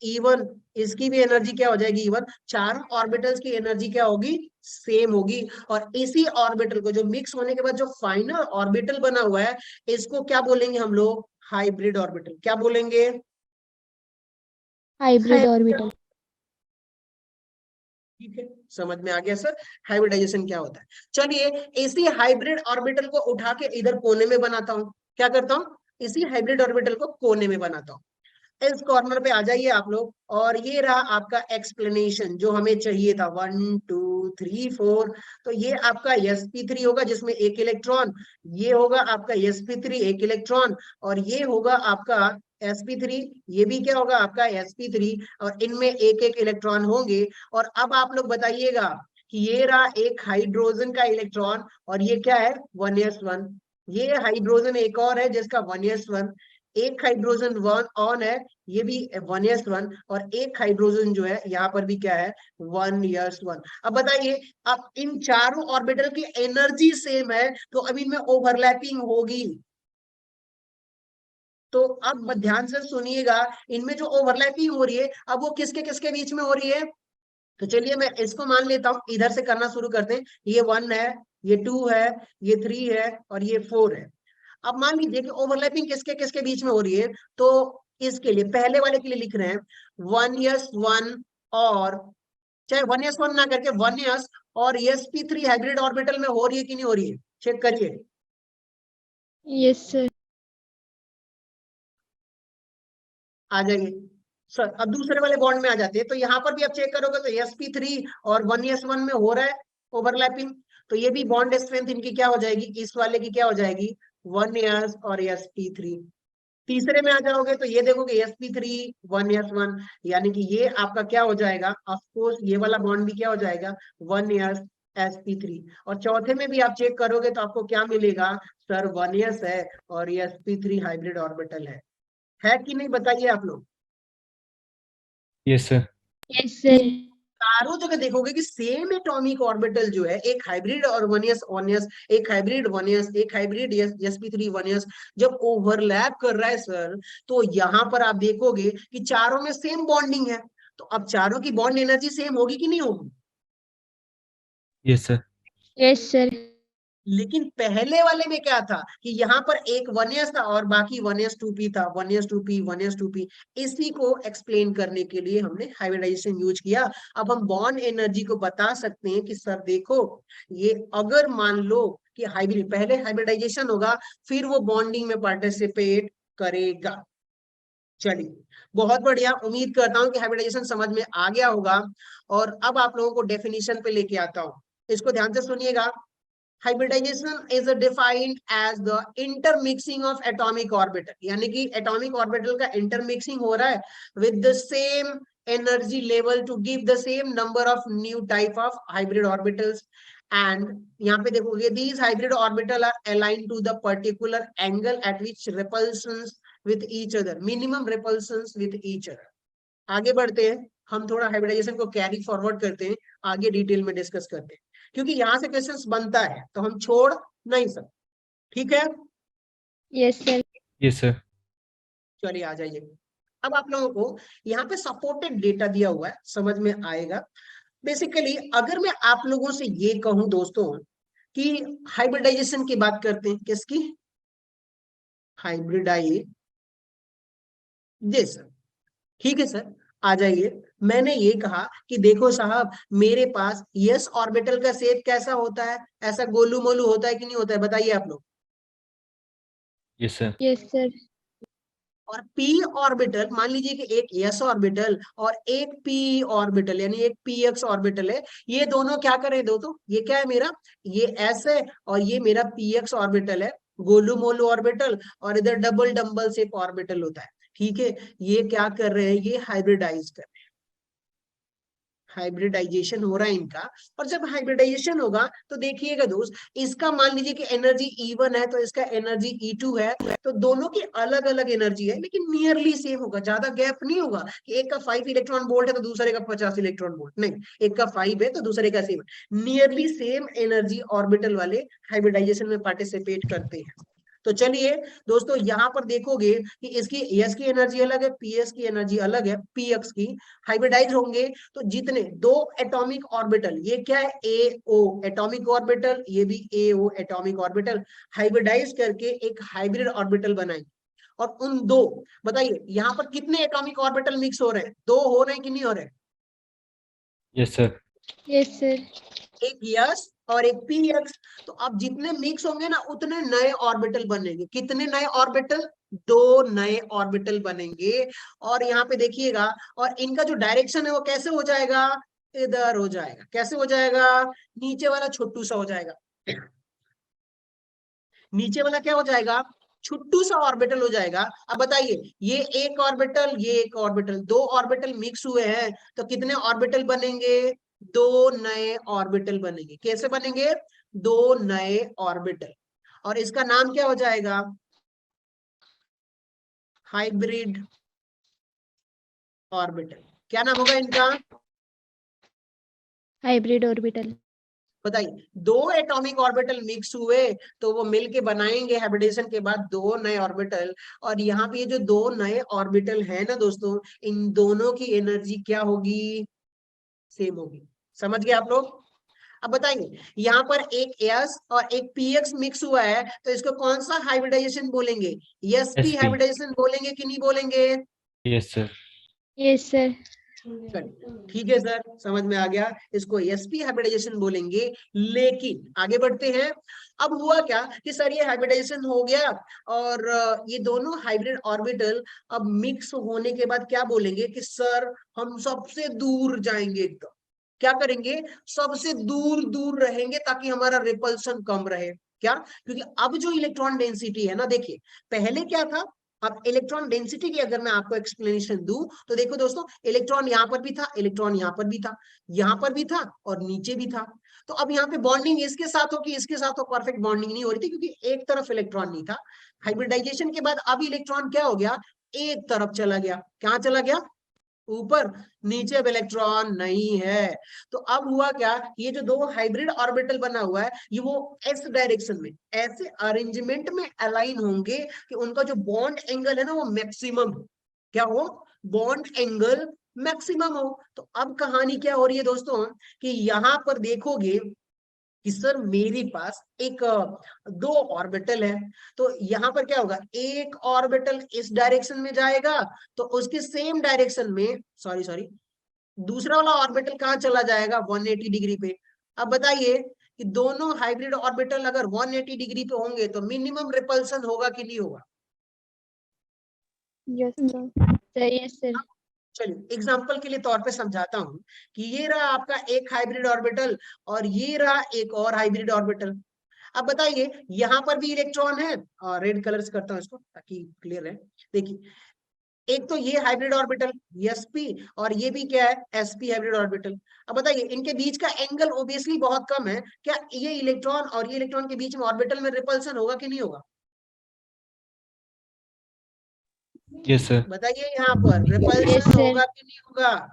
E1, इसकी भी एनर्जी क्या हो जाएगी, E1। चारों ऑर्बिटल्स की एनर्जी क्या होगी, सेम होगी। और इसी ऑर्बिटल को जो मिक्स होने के बाद जो फाइनल ऑर्बिटल बना हुआ है, इसको क्या बोलेंगे हम लोग, हाइब्रिड ऑर्बिटल। क्या बोलेंगे, हाइब्रिड ऑर्बिटल। ठीक है, समझ में आ गया सर हाइब्रिडाइजेशन क्या होता है। चलिए इसी हाइब्रिड ऑर्बिटल को उठा के इधर कोने में बनाता हूं। क्या करता हूं, इसी हाइब्रिड ऑर्बिटल को कोने में बनाता हूं। इस कॉर्नर पे आ जाइए आप लोग, और ये रहा आपका एक्सप्लेनेशन जो हमें चाहिए था, 1 2 3 4। तो ये आपका sp3 होगा जिसमें एक इलेक्ट्रॉन, ये होगा आपका sp3 एक इलेक्ट्रॉन, और ये होगा आपका sp3, ये भी क्या होगा आपका sp3, और इनमें एक एक इलेक्ट्रॉन होंगे। और अब आप लोग बताइएगा कि ये रहा एक हाइड्रोजन का इलेक्ट्रॉन, और ये क्या है 1s1। ये हाइड्रोजन एक और है जिसका 1s1, एक हाइड्रोजन 1 ऑन है, ये भी 1s1, और एक हाइड्रोजन जो है यहाँ पर भी क्या है 1s1। अब बताइए, अब इन चारों ऑर्बिटल की एनर्जी सेम है, तो अब इनमें ओवरलैपिंग होगी। तो अब ध्यान से सुनिएगा, इनमें जो ओवरलैपिंग हो रही है, अब वो किसके किसके बीच में हो रही है। तो चलिए मैं इसको मान लेता हूं, इधर से करना शुरू करते हैं। ये 1 है, ये 2 है, ये 3 है और ये 4 है। अब मान लीजिए कि ओवरलैपिंग किसके किसके बीच में हो रही है, तो इसके लिए पहले वाले के लिए लिख रहे हैं 1s1, और चाहे 1s1 ना करके 1s और sp3 हाइब्रिड ऑर्बिटल में हो रही है कि नहीं हो रही है, चेक करिए। Yes sir. आ जाइए सर, अब दूसरे वाले बॉन्ड में आ जाते हैं, तो यहाँ पर भी आप चेक करोगे तो sp3 और 1s1 में हो रहा है ओवरलैपिंग, तो ये भी बॉन्ड स्ट्रेंथ इनकी क्या हो जाएगी, इस वाले की क्या हो जाएगी 1s और sp3। तीसरे में आ जाओगे तो ये देखोगे sp3 1s1, यानी कि ये आपका क्या हो जाएगा, ऑफ कोर्स ये वाला बॉन्ड भी क्या हो जाएगा 1s sp3। और चौथे में भी आप चेक करोगे तो आपको क्या मिलेगा, सर 1s है और ये sp3 हाइब्रिड ऑर्बिटल है कि नहीं बताइए आप लोग। Yes sir. Yes sir. चारों जगह देखोगे कि सेम एटॉमिक ऑर्बिटल जो है, एक हाइब्रिड और 1s, एक हाइब्रिड 1s, एक हाइब्रिड sp3 1s, जब ओवरलैप कर रहा है सर, तो यहाँ पर आप देखोगे कि चारों में सेम बॉन्डिंग है। तो अब चारों की बॉन्ड एनर्जी सेम होगी कि नहीं होगी? Yes sir. Yes sir. लेकिन पहले वाले में क्या था कि यहाँ पर एक 1s था और बाकी 1s2p था, 1s2p 1s2p। इसी को एक्सप्लेन करने के लिए हमने हाइब्रिडाइजेशन यूज किया। अब हम बॉन्ड एनर्जी को बता सकते हैं कि सर देखो, ये अगर मान लो कि हाइब्रिड, पहले हाइब्रिडाइजेशन होगा फिर वो बॉन्डिंग में पार्टिसिपेट करेगा। चलिए बहुत बढ़िया, उम्मीद करता हूं कि हाइब्रिडाइजेशन समझ में आ गया होगा। और अब आप लोगों को डेफिनेशन पे लेके आता हूं, इसको ध्यान से सुनिएगा। Hybridization is defined as the intermixing of atomic orbital, यानी कि atomic orbital का intermixing हो रहा है with the same energy level to give the same number of new type of hybrid orbitals. And यहाँ पे देखोगे these hybrid orbital are aligned to the particular angle at which repulsions with each other, minimum repulsions with each other. आगे बढ़ते हैं, हम थोड़ा हाइब्रिडाइजेशन को कैरी फॉरवर्ड करते हैं, आगे डिटेल में डिस्कस करते हैं, क्योंकि यहां से क्वेश्चंस बनता है तो हम छोड़ नहीं सकते। ठीक है? Yes sir. Yes sir. चलिए आ जाइए। अब आप लोगों को यहाँ पे सपोर्टेड डेटा दिया हुआ है, समझ में आएगा। बेसिकली अगर मैं आप लोगों से ये कहूं दोस्तों कि हाइब्रिडाइजेशन की बात करते हैं, किसकी? हाइब्रिडाइजेशन। ठीक है सर, आ जाइए। मैंने ये कहा कि देखो साहब, मेरे पास यस ऑर्बिटल का शेप कैसा होता है? ऐसा गोलू मोलू होता है कि नहीं होता है? बताइए आप लोग। Yes sir. Yes sir. और पी ऑर्बिटल, मान लीजिए कि एक एस ऑर्बिटल और एक पी ऑर्बिटल यानी एक पी एक्स ऑर्बिटल है, ये दोनों क्या करें दोस्तों? ये क्या है मेरा? ये एस है और ये मेरा पी एक्स ऑर्बिटल है, गोलू मोलू ऑर्बिटल, और इधर डबल डम्बल शेप ऑर्बिटल होता है। ठीक है, ये क्या कर रहे हैं? ये हाइब्रिडाइज कर रहे हैं, हाइब्रिडाइजेशन हो रहा है इनका। और जब हाइब्रिडाइजेशन होगा तो देखिएगा दोस्त, इसका मान लीजिए कि एनर्जी E1 है तो इसका एनर्जी E2 है, तो दोनों की अलग अलग एनर्जी है लेकिन नियरली सेम होगा, ज्यादा गैप नहीं होगा कि एक का 5 इलेक्ट्रॉन वोल्ट है तो दूसरे का 50 इलेक्ट्रॉन वोल्ट, नहीं, एक का 5 है तो दूसरे का same. Nearly same energy orbital वाले हाइब्रिडाइजेशन में पार्टिसिपेट करते हैं। तो चलिए दोस्तों, यहां पर देखोगे कि इसकी एस की एनर्जी अलग है, पीएस की एनर्जी अलग है, पीएक्स की। हाइब्रिडाइज होंगे तो जितने दो एटॉमिक ऑर्बिटल, ये क्या है? एओ एटॉमिक ऑर्बिटल, ये भी एओ एटॉमिक ऑर्बिटल, हाइब्रिडाइज करके एक हाइब्रिड ऑर्बिटल बनाएंगे। और उन दो, बताइए यहाँ पर कितने एटॉमिक ऑर्बिटल मिक्स हो रहे हैं? दो हो रहे हैं कि नहीं हो रहे? Yes sir. Yes sir. एक यस और एक पी एक्स। तो अब जितने मिक्स होंगे ना उतने नए ऑर्बिटल बनेंगे। कितने नए ऑर्बिटल? दो नए ऑर्बिटल बनेंगे। और यहाँ पे देखिएगा, और इनका जो डायरेक्शन है वो कैसे हो जाएगा? इधर हो जाएगा। कैसे हो जाएगा? नीचे वाला छोटू सा हो जाएगा। नीचे वाला क्या हो जाएगा? छुट्टू सा ऑर्बिटल हो जाएगा। अब बताइए, ये एक ऑर्बिटल, ये एक ऑर्बिटल, दो ऑर्बिटल मिक्स हुए हैं तो कितने ऑर्बिटल बनेंगे? दो नए ऑर्बिटल बनेंगे। कैसे बनेंगे? दो नए ऑर्बिटल। और इसका नाम क्या हो जाएगा? Hybrid orbital. क्या नाम होगा इनका? Hybrid orbital. बताइए, दो एटॉमिक ऑर्बिटल मिक्स हुए तो वो मिलके बनाएंगे हाइब्रिडेशन के बाद दो नए ऑर्बिटल। और यहाँ पे ये जो दो नए ऑर्बिटल है ना दोस्तों, इन दोनों की एनर्जी क्या होगी? सेम होगी। समझ गए आप लोग? अब बताइए, यहाँ पर एक एस और एक पीएक्स मिक्स हुआ है तो इसको कौन सा हाइब्रिडाइजेशन बोलेंगे? SP SP। हाइब्रिडाइजेशन बोलेंगे कि नहीं बोलेंगे? Yes sir. Yes sir. ठीक है सर, समझ में आ गया, इसको एसपी हाइब्रिडाइजेशन बोलेंगे। लेकिन आगे बढ़ते हैं। अब हुआ क्या कि सर ये हाइब्रिडाइजेशन हो गया और ये दोनों हाइब्रिड ऑर्बिटल अब मिक्स होने के बाद क्या बोलेंगे कि सर हम सबसे दूर जाएंगे एकदम। क्या करेंगे? सबसे दूर दूर रहेंगे ताकि हमारा रिपल्सन कम रहे। क्या? क्योंकि अब जो इलेक्ट्रॉन डेंसिटी है ना, देखिए पहले क्या था। अब इलेक्ट्रॉन डेंसिटी की अगर मैं आपको एक्सप्लेनेशन दूं तो देखो दोस्तों, इलेक्ट्रॉन यहां पर भी था, इलेक्ट्रॉन यहां पर भी था, यहां पर भी था और नीचे भी था। तो अब यहाँ पे बॉन्डिंग इसके साथ हो कि इसके साथ हो, परफेक्ट बॉन्डिंग नहीं हो रही थी क्योंकि एक तरफ इलेक्ट्रॉन नहीं था। हाइब्रिडाइजेशन के बाद अब इलेक्ट्रॉन क्या हो गया? एक तरफ चला गया। कहां चला गया? ऊपर, नीचे अब इलेक्ट्रॉन नहीं है। तो अब हुआ क्या, ये जो दो हाइब्रिड ऑर्बिटल बना हुआ है ये वो एस डायरेक्शन में ऐसे अरेंजमेंट में अलाइन होंगे कि उनका जो बॉन्ड एंगल है ना वो मैक्सिमम हो। क्या हो, बॉन्ड एंगल मैक्सिमम हो। तो अब कहानी क्या हो रही है दोस्तों कि यहां पर देखोगे कि सर मेरे पास एक दो ऑर्बिटल है, तो यहां पर क्या होगा, एक ऑर्बिटल इस डायरेक्शन में जाएगा तो उसके सेम डायरेक्शन में सॉरी दूसरा वाला ऑर्बिटल कहां चला जाएगा, 180 डिग्री पे। अब बताइए कि दोनों हाइब्रिड ऑर्बिटल अगर 180 डिग्री पे होंगे तो मिनिमम रिपल्सन होगा कि नहीं होगा? Yes, sir. yes sir. चलिए एग्जाम्पल के लिए तौर पे समझाता हूं कि ये रहा आपका एक हाइब्रिड ऑर्बिटल और ये रहा एक और हाइब्रिड ऑर्बिटल। अब बताइए यहां पर भी इलेक्ट्रॉन है, और रेड कलर से करता हूं इसको ताकि क्लियर है। देखिए एक तो ये हाइब्रिड ऑर्बिटल sp और ये भी क्या है, sp हाइब्रिड ऑर्बिटल। अब बताइए इनके बीच का एंगल ओबियसली बहुत कम है, क्या ये इलेक्ट्रॉन और ये इलेक्ट्रॉन के बीच में ऑर्बिटल में रिपल्सन होगा कि नहीं होगा? Yes sir. बताइए यहाँ पर Yes, रिपल्सन sir. होगा कि नहीं होगा?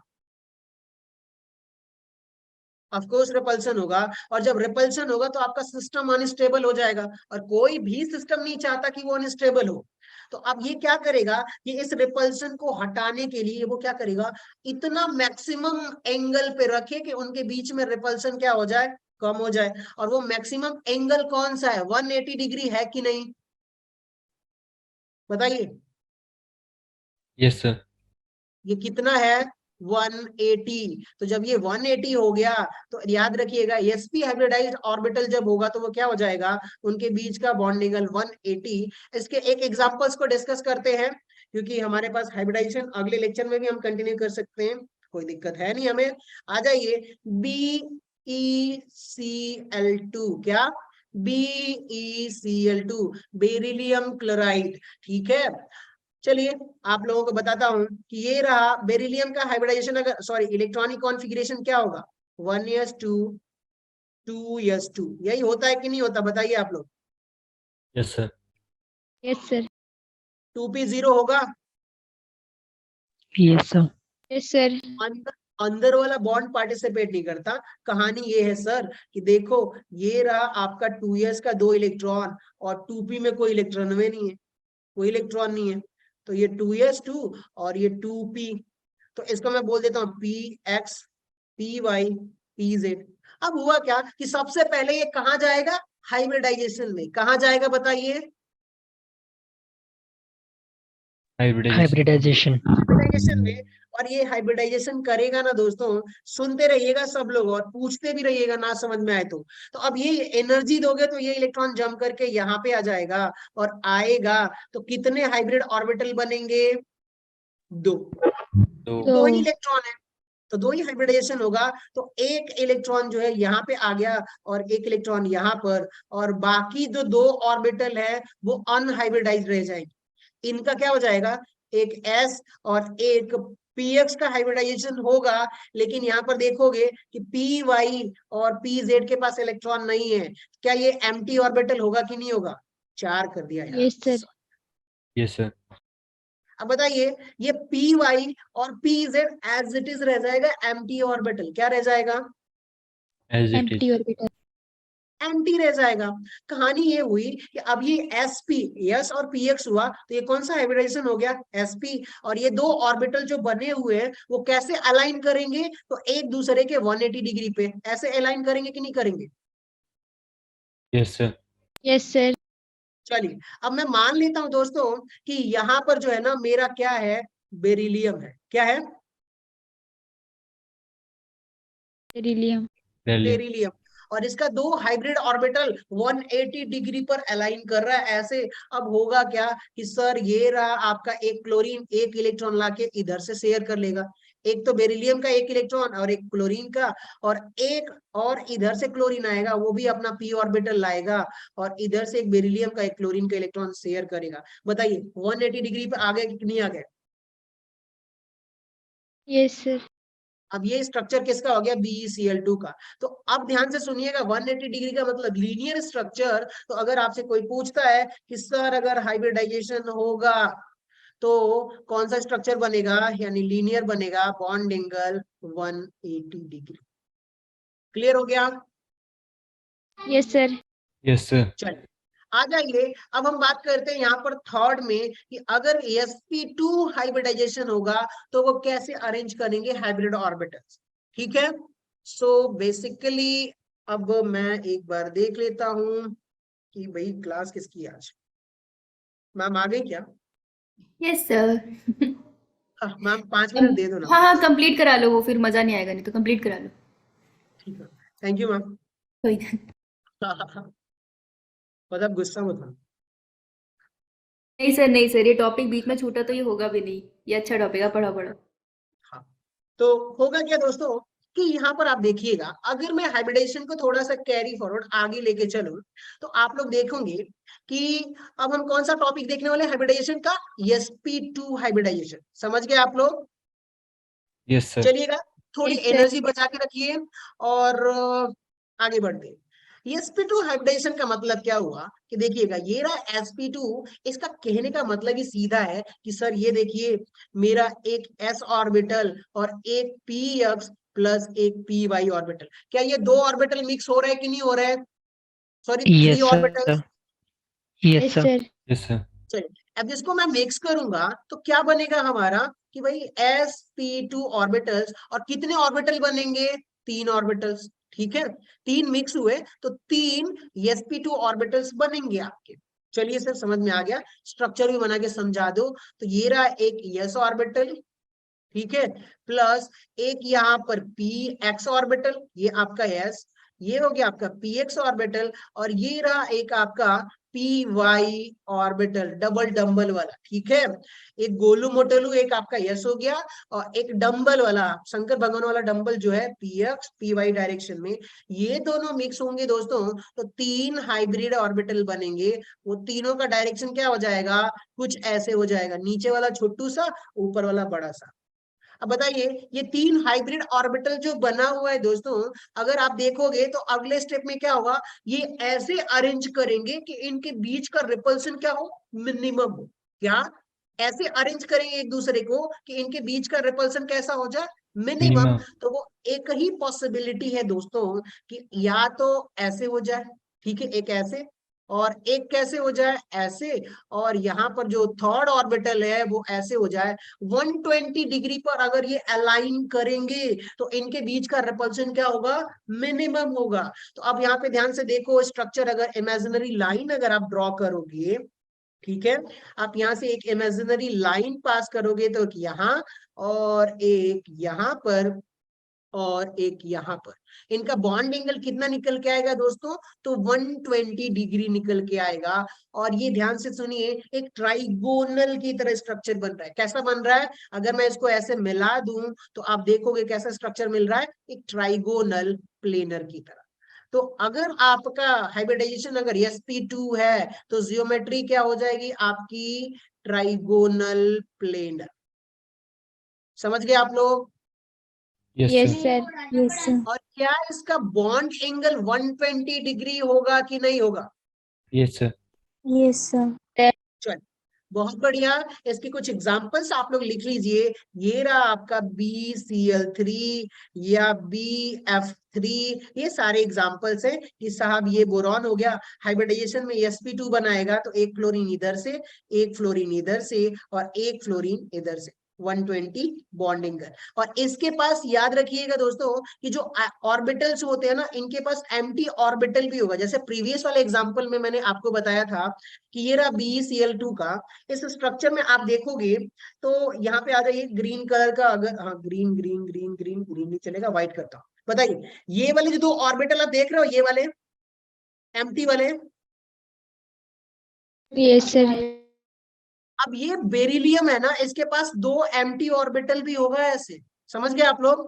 ऑफ कोर्स रिपल्सन होगा। और जब रिपल्सन होगा तो आपका सिस्टम अनस्टेबल हो जाएगा, और कोई भी सिस्टम नहीं चाहता कि वो अनस्टेबल हो। तो अब ये क्या करेगा, ये इस रिपल्सन को हटाने के लिए वो क्या करेगा, इतना मैक्सिमम एंगल पे रखे कि उनके बीच में रिपल्सन क्या हो जाए, कम हो जाए। और वो मैक्सिमम एंगल कौन सा है, 180 डिग्री है कि नहीं, बताइए। Yes sir. ये कितना है, 180। तो जब ये 180 हो गया तो याद रखिएगा sp हाइब्रिडाइज्ड ऑर्बिटल जब होगा तो वो क्या हो जाएगा, उनके बीच का बॉन्ड एंगल 180। इसके एक एग्जांपल्स को डिस्कस करते हैं, क्योंकि हमारे पास हाइब्रिडाइजेशन अगले लेक्चर में भी हम कंटिन्यू कर सकते हैं, कोई दिक्कत है नहीं हमें। आ जाइए, BeCl2, क्या, BeCl2 बेरिलियम क्लोराइड, ठीक है। चलिए आप लोगों को बताता हूं कि ये रहा बेरिलियम का हाइब्रिडाइजेशन, अगर सॉरी इलेक्ट्रॉनिक कॉन्फ़िगरेशन क्या होगा, 1s2 2s2, यही होता है कि नहीं होता, बताइए आप लोग। Yes sir. Yes sir. 2p0 होगा, यस सर। Yes sir. अंदर अंदर वाला बॉन्ड पार्टिसिपेट नहीं करता। कहानी ये है सर कि देखो ये रहा आपका 2s का 2 इलेक्ट्रॉन और 2p में कोई इलेक्ट्रॉन में नहीं है, कोई इलेक्ट्रॉन नहीं है, तो ये 2s2 और ये 2p, तो इसको मैं बोल देता हूँ px py pz। अब हुआ क्या कि सबसे पहले ये कहां जाएगा, हाइब्रिडाइजेशन में, कहां जाएगा बताइए, हाइब्रिडाइजेशन। हाइब्रिडाइजेशन में। और ये हाइब्रिडाइजेशन करेगा ना दोस्तों, सुनते रहिएगा सब लोग और पूछते भी रहिएगा ना समझ में आए तो अब ये एनर्जी दोगे तो ये इलेक्ट्रॉन जम करके यहाँ पे आ जाएगा, और आएगा तो कितने हाइब्रिड ऑर्बिटल बनेंगे, दो, दो ही इलेक्ट्रॉन है, तो दो ही हाइब्रिडाइजेशन होगा। तो एक इलेक्ट्रॉन जो है यहाँ पे आ गया और एक इलेक्ट्रॉन यहाँ पर, और बाकी जो दो ऑर्बिटल है वो अनहाइब्रिडाइज रह जाएंगे। इनका क्या हो जाएगा, एक s और एक px का हाइब्रिडाइजेशन होगा। लेकिन यहाँ पर देखोगे कि py और pz के पास इलेक्ट्रॉन नहीं है, क्या ये एम्प्टी ऑर्बिटल होगा कि नहीं होगा, 4 कर दिया यार। Yes sir. Yes sir. अब बताइए ये py और pz एज इट इज रह जाएगा एम्प्टी ऑर्बिटल, क्या रह जाएगा, as it Empty is. orbital. Empty रह जाएगा। कहानी ये हुई कि अब ये sp s और px हुआ तो ये कौन सा हाइब्रिडाइजेशन हो गया, sp। और ये दो ऑर्बिटल जो बने हुए हैं वो कैसे अलाइन करेंगे, तो एक दूसरे के 180 डिग्री पे ऐसे अलाइन करेंगे कि नहीं करेंगे। Yes sir. Yes sir. चलिए अब मैं मान लेता हूं दोस्तों कि यहाँ पर जो है ना मेरा क्या है, बेरिलियम है, क्या है, Beryllium. बेरिलियम। और इसका दो हाइब्रिड ऑर्बिटल 180 डिग्री पर अलाइन कर रहा है ऐसे। अब होगा क्या कि सर ये रहा आपका एक क्लोरीन एक इलेक्ट्रॉन लाके इधर से शेयर कर लेगा, एक तो बेरिलियम का एक इलेक्ट्रॉन और एक क्लोरीन का, और एक और इधर से क्लोरीन आएगा वो भी अपना p ऑर्बिटल लाएगा, और इधर से एक बेरिलियम का एक क्लोरीन का इलेक्ट्रॉन शेयर करेगा। बताइए 180 डिग्री पे आ गया कि नहीं आ गया। Yes sir. अब ये स्ट्रक्चर किसका हो गया, BeCl2 का। तो अब ध्यान से सुनिएगा 180 डिग्री का मतलब लीनियर स्ट्रक्चर। तो अगर आपसे कोई पूछता है कि सर अगर हाइब्रिडाइजेशन होगा तो कौन सा स्ट्रक्चर बनेगा, यानी लीनियर बनेगा, बॉन्ड एंगल 180 डिग्री। क्लियर हो गया? Yes sir. Yes sir. चलिए आ जाइए, अब हम बात करते हैं यहाँ पर थर्ड में कि अगर sp2 हाइब्रिडाइजेशन होगा तो वो कैसे अरेंज करेंगे हाइब्रिड ऑर्बिटल्स। ठीक है, सो बेसिकली अब मैं एक बार देख लेता हूं कि भाई क्लास किसकी है आज। मैम आ गई क्या? Yes sir. मैम 5 मिनट दे दो ना। हाँ हाँ कंप्लीट करा लो, वो फिर मजा नहीं आएगा, नहीं तो कंप्लीट करा लो। ठीक है, थैंक यू मैम। कोई नहीं मतलब गुस्सा मत होना। सर, नहीं सर, ये टॉपिक बीच में छूटा तो ये होगा भी नहीं, ये अच्छा टॉपिक है, पढ़ो पढ़ो। हाँ, तो होगा क्या दोस्तों कि यहाँ पर आप देखिएगा, अगर मैं हाइब्रिडेशन को थोड़ा सा कैरी फॉरवर्ड आगे लेके चलूं तो आप लोग देखोगे कि अब हम कौन सा टॉपिक देखने वाले हाइब्रिडाइजेशन का, sp2 हाइब्रिडाइजेशन। समझ गए आप लोग? Yes sir. चलिएगा, थोड़ी Yes, sir. एनर्जी बचा के रखिए और आगे बढ़ते हैं। sp2 हाइब्रिडेशन का मतलब क्या हुआ कि देखिएगा, ये रहा sp2, इसका कहने का मतलब ही सीधा है कि सर ये देखिए, मेरा एक s ऑर्बिटल और एक px प्लस एक py ऑर्बिटल, क्या ये दो ऑर्बिटल मिक्स हो रहा है कि नहीं हो रहा है? Sorry, 3 orbitals. Yes, sir. Yes sir. चलिए, अब जिसको मैं मिक्स करूंगा तो क्या बनेगा हमारा कि भाई sp2 ऑर्बिटल्स, और कितने ऑर्बिटल बनेंगे? 3 ऑर्बिटल्स। ठीक है, 3 मिक्स हुए तो 3 sp2 ऑर्बिटल्स बनेंगे आपके। चलिए सर समझ में आ गया, स्ट्रक्चर भी बना के समझा दो। तो ये रहा एक s ऑर्बिटल, ठीक है, प्लस एक यहाँ पर px ऑर्बिटल, ये आपका s, ये हो गया आपका px ऑर्बिटल, और ये रहा एक आपका py ऑर्बिटल, डबल डंबल वाला। ठीक है, एक गोलू मोटलू एक आपका s हो गया, और एक डंबल वाला शंकर भगवान वाला डंबल जो है px py डायरेक्शन में, ये दोनों मिक्स होंगे दोस्तों तो 3 हाइब्रिड ऑर्बिटल बनेंगे। वो तीनों का डायरेक्शन क्या हो जाएगा, कुछ ऐसे हो जाएगा, नीचे वाला छोटू सा, ऊपर वाला बड़ा सा। अब बताइए, ये 3 हाइब्रिड ऑर्बिटल जो बना हुआ है दोस्तों, अगर आप देखोगे तो अगले स्टेप में क्या होगा, ये ऐसे अरेंज करेंगे कि इनके बीच का रिपल्सन क्या हो, मिनिमम हो। क्या ऐसे अरेंज करेंगे एक दूसरे को कि इनके बीच का रिपल्सन कैसा हो जाए, मिनिमम। तो वो एक ही पॉसिबिलिटी है दोस्तों कि या तो ऐसे हो जाए, ठीक है, एक ऐसे, और एक कैसे हो जाए, ऐसे, और यहाँ पर जो थर्ड ऑर्बिटल है वो ऐसे हो जाए। 120 डिग्री पर अगर ये अलाइन करेंगे तो इनके बीच का रिपल्शन क्या होगा, मिनिमम होगा। तो अब यहाँ पे ध्यान से देखो स्ट्रक्चर, अगर इमेजिनरी लाइन अगर आप ड्रॉ करोगे, ठीक है, आप यहाँ से एक इमेजिनरी लाइन पास करोगे तो यहाँ, और एक यहाँ पर, और एक यहाँ पर, इनका बॉन्ड एंगल कितना निकल के आएगा दोस्तों, तो 120 डिग्री निकल के आएगा। और ये ध्यान से सुनिए, एक ट्राइगोनल की तरह स्ट्रक्चर बन रहा है। कैसा बन रहा है, अगर मैं इसको ऐसे मिला दूं तो आप देखोगे कैसा स्ट्रक्चर मिल रहा है, एक ट्राइगोनल प्लेनर की तरह। तो अगर आपका हाइब्रिडाइजेशन अगर sp2 है तो जियोमेट्री क्या हो जाएगी आपकी, ट्राइगोनल प्लेनर। समझ गए आप लोग? Yes Yes, sir. sir. Yes, sir. और क्या इसका बॉन्ड एंगल 120 डिग्री होगा कि नहीं होगा? Yes sir. Yes, sir. चल, बहुत बढ़िया। इसके कुछ एग्जांपल्स आप लोग लिख लीजिए। ये रहा आपका BCl3 या BF3, ये सारे एग्जांपल्स हैं कि साहब ये बोरॉन हो गया, हाइब्रिडाइजेशन में sp2 बनाएगा तो एक फ्लोरीन इधर से, एक फ्लोरीन इधर से, और एक फ्लोरीन इधर से, 120 बॉन्ड एंगल। और इसके पास याद रखिएगा दोस्तों कि जो ऑर्बिटल्स होते हैं ना, इनके पास एम्प्टी ऑर्बिटल भी होगा। जैसे प्रीवियस वाले एग्जांपल में मैंने आपको बताया था कि ये रहा BCl2 का, इस स्ट्रक्चर में आप देखोगे तो यहाँ पे आ जाइए, ग्रीन कलर का, अगर हाँ green green green green green नहीं चलेगा, व्हाइट करता हूँ। बताइए, ये वाले जो 2 ऑर्बिटल आप देख रहे हो, ये वाले एम्प्टी वाले, Yes, sir. अब ये बेरिलियम है ना, इसके पास 2 एम्प्टी ऑर्बिटल भी होगा ऐसे। समझ गए आप लोग?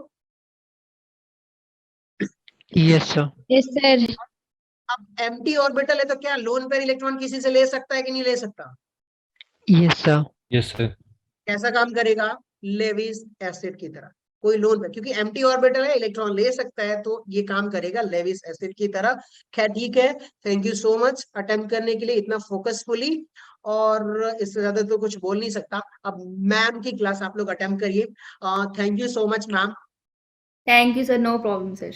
Yes sir. Yes, sir. अब एम्प्टी ऑर्बिटल है तो क्या लोन पेयर इलेक्ट्रॉन किसी से ले सकता है कि नहीं ले सकता? Yes sir. Yes sir. कैसा काम करेगा, लेविस एसिड की तरह। कोई लोन पे, क्योंकि एम्प्टी ऑर्बिटल है, इलेक्ट्रॉन ले सकता है, तो ये काम करेगा लेविस एसिड की तरह। खैर ठीक है, thank you so much attempt करने के लिए इतना फोकसफुली। और इससे ज्यादा तो कुछ बोल नहीं सकता। अब मैम की क्लास आप लोग अटेम्प्ट करिए। Thank you so much ma'am. Thank you sir, no problem sir.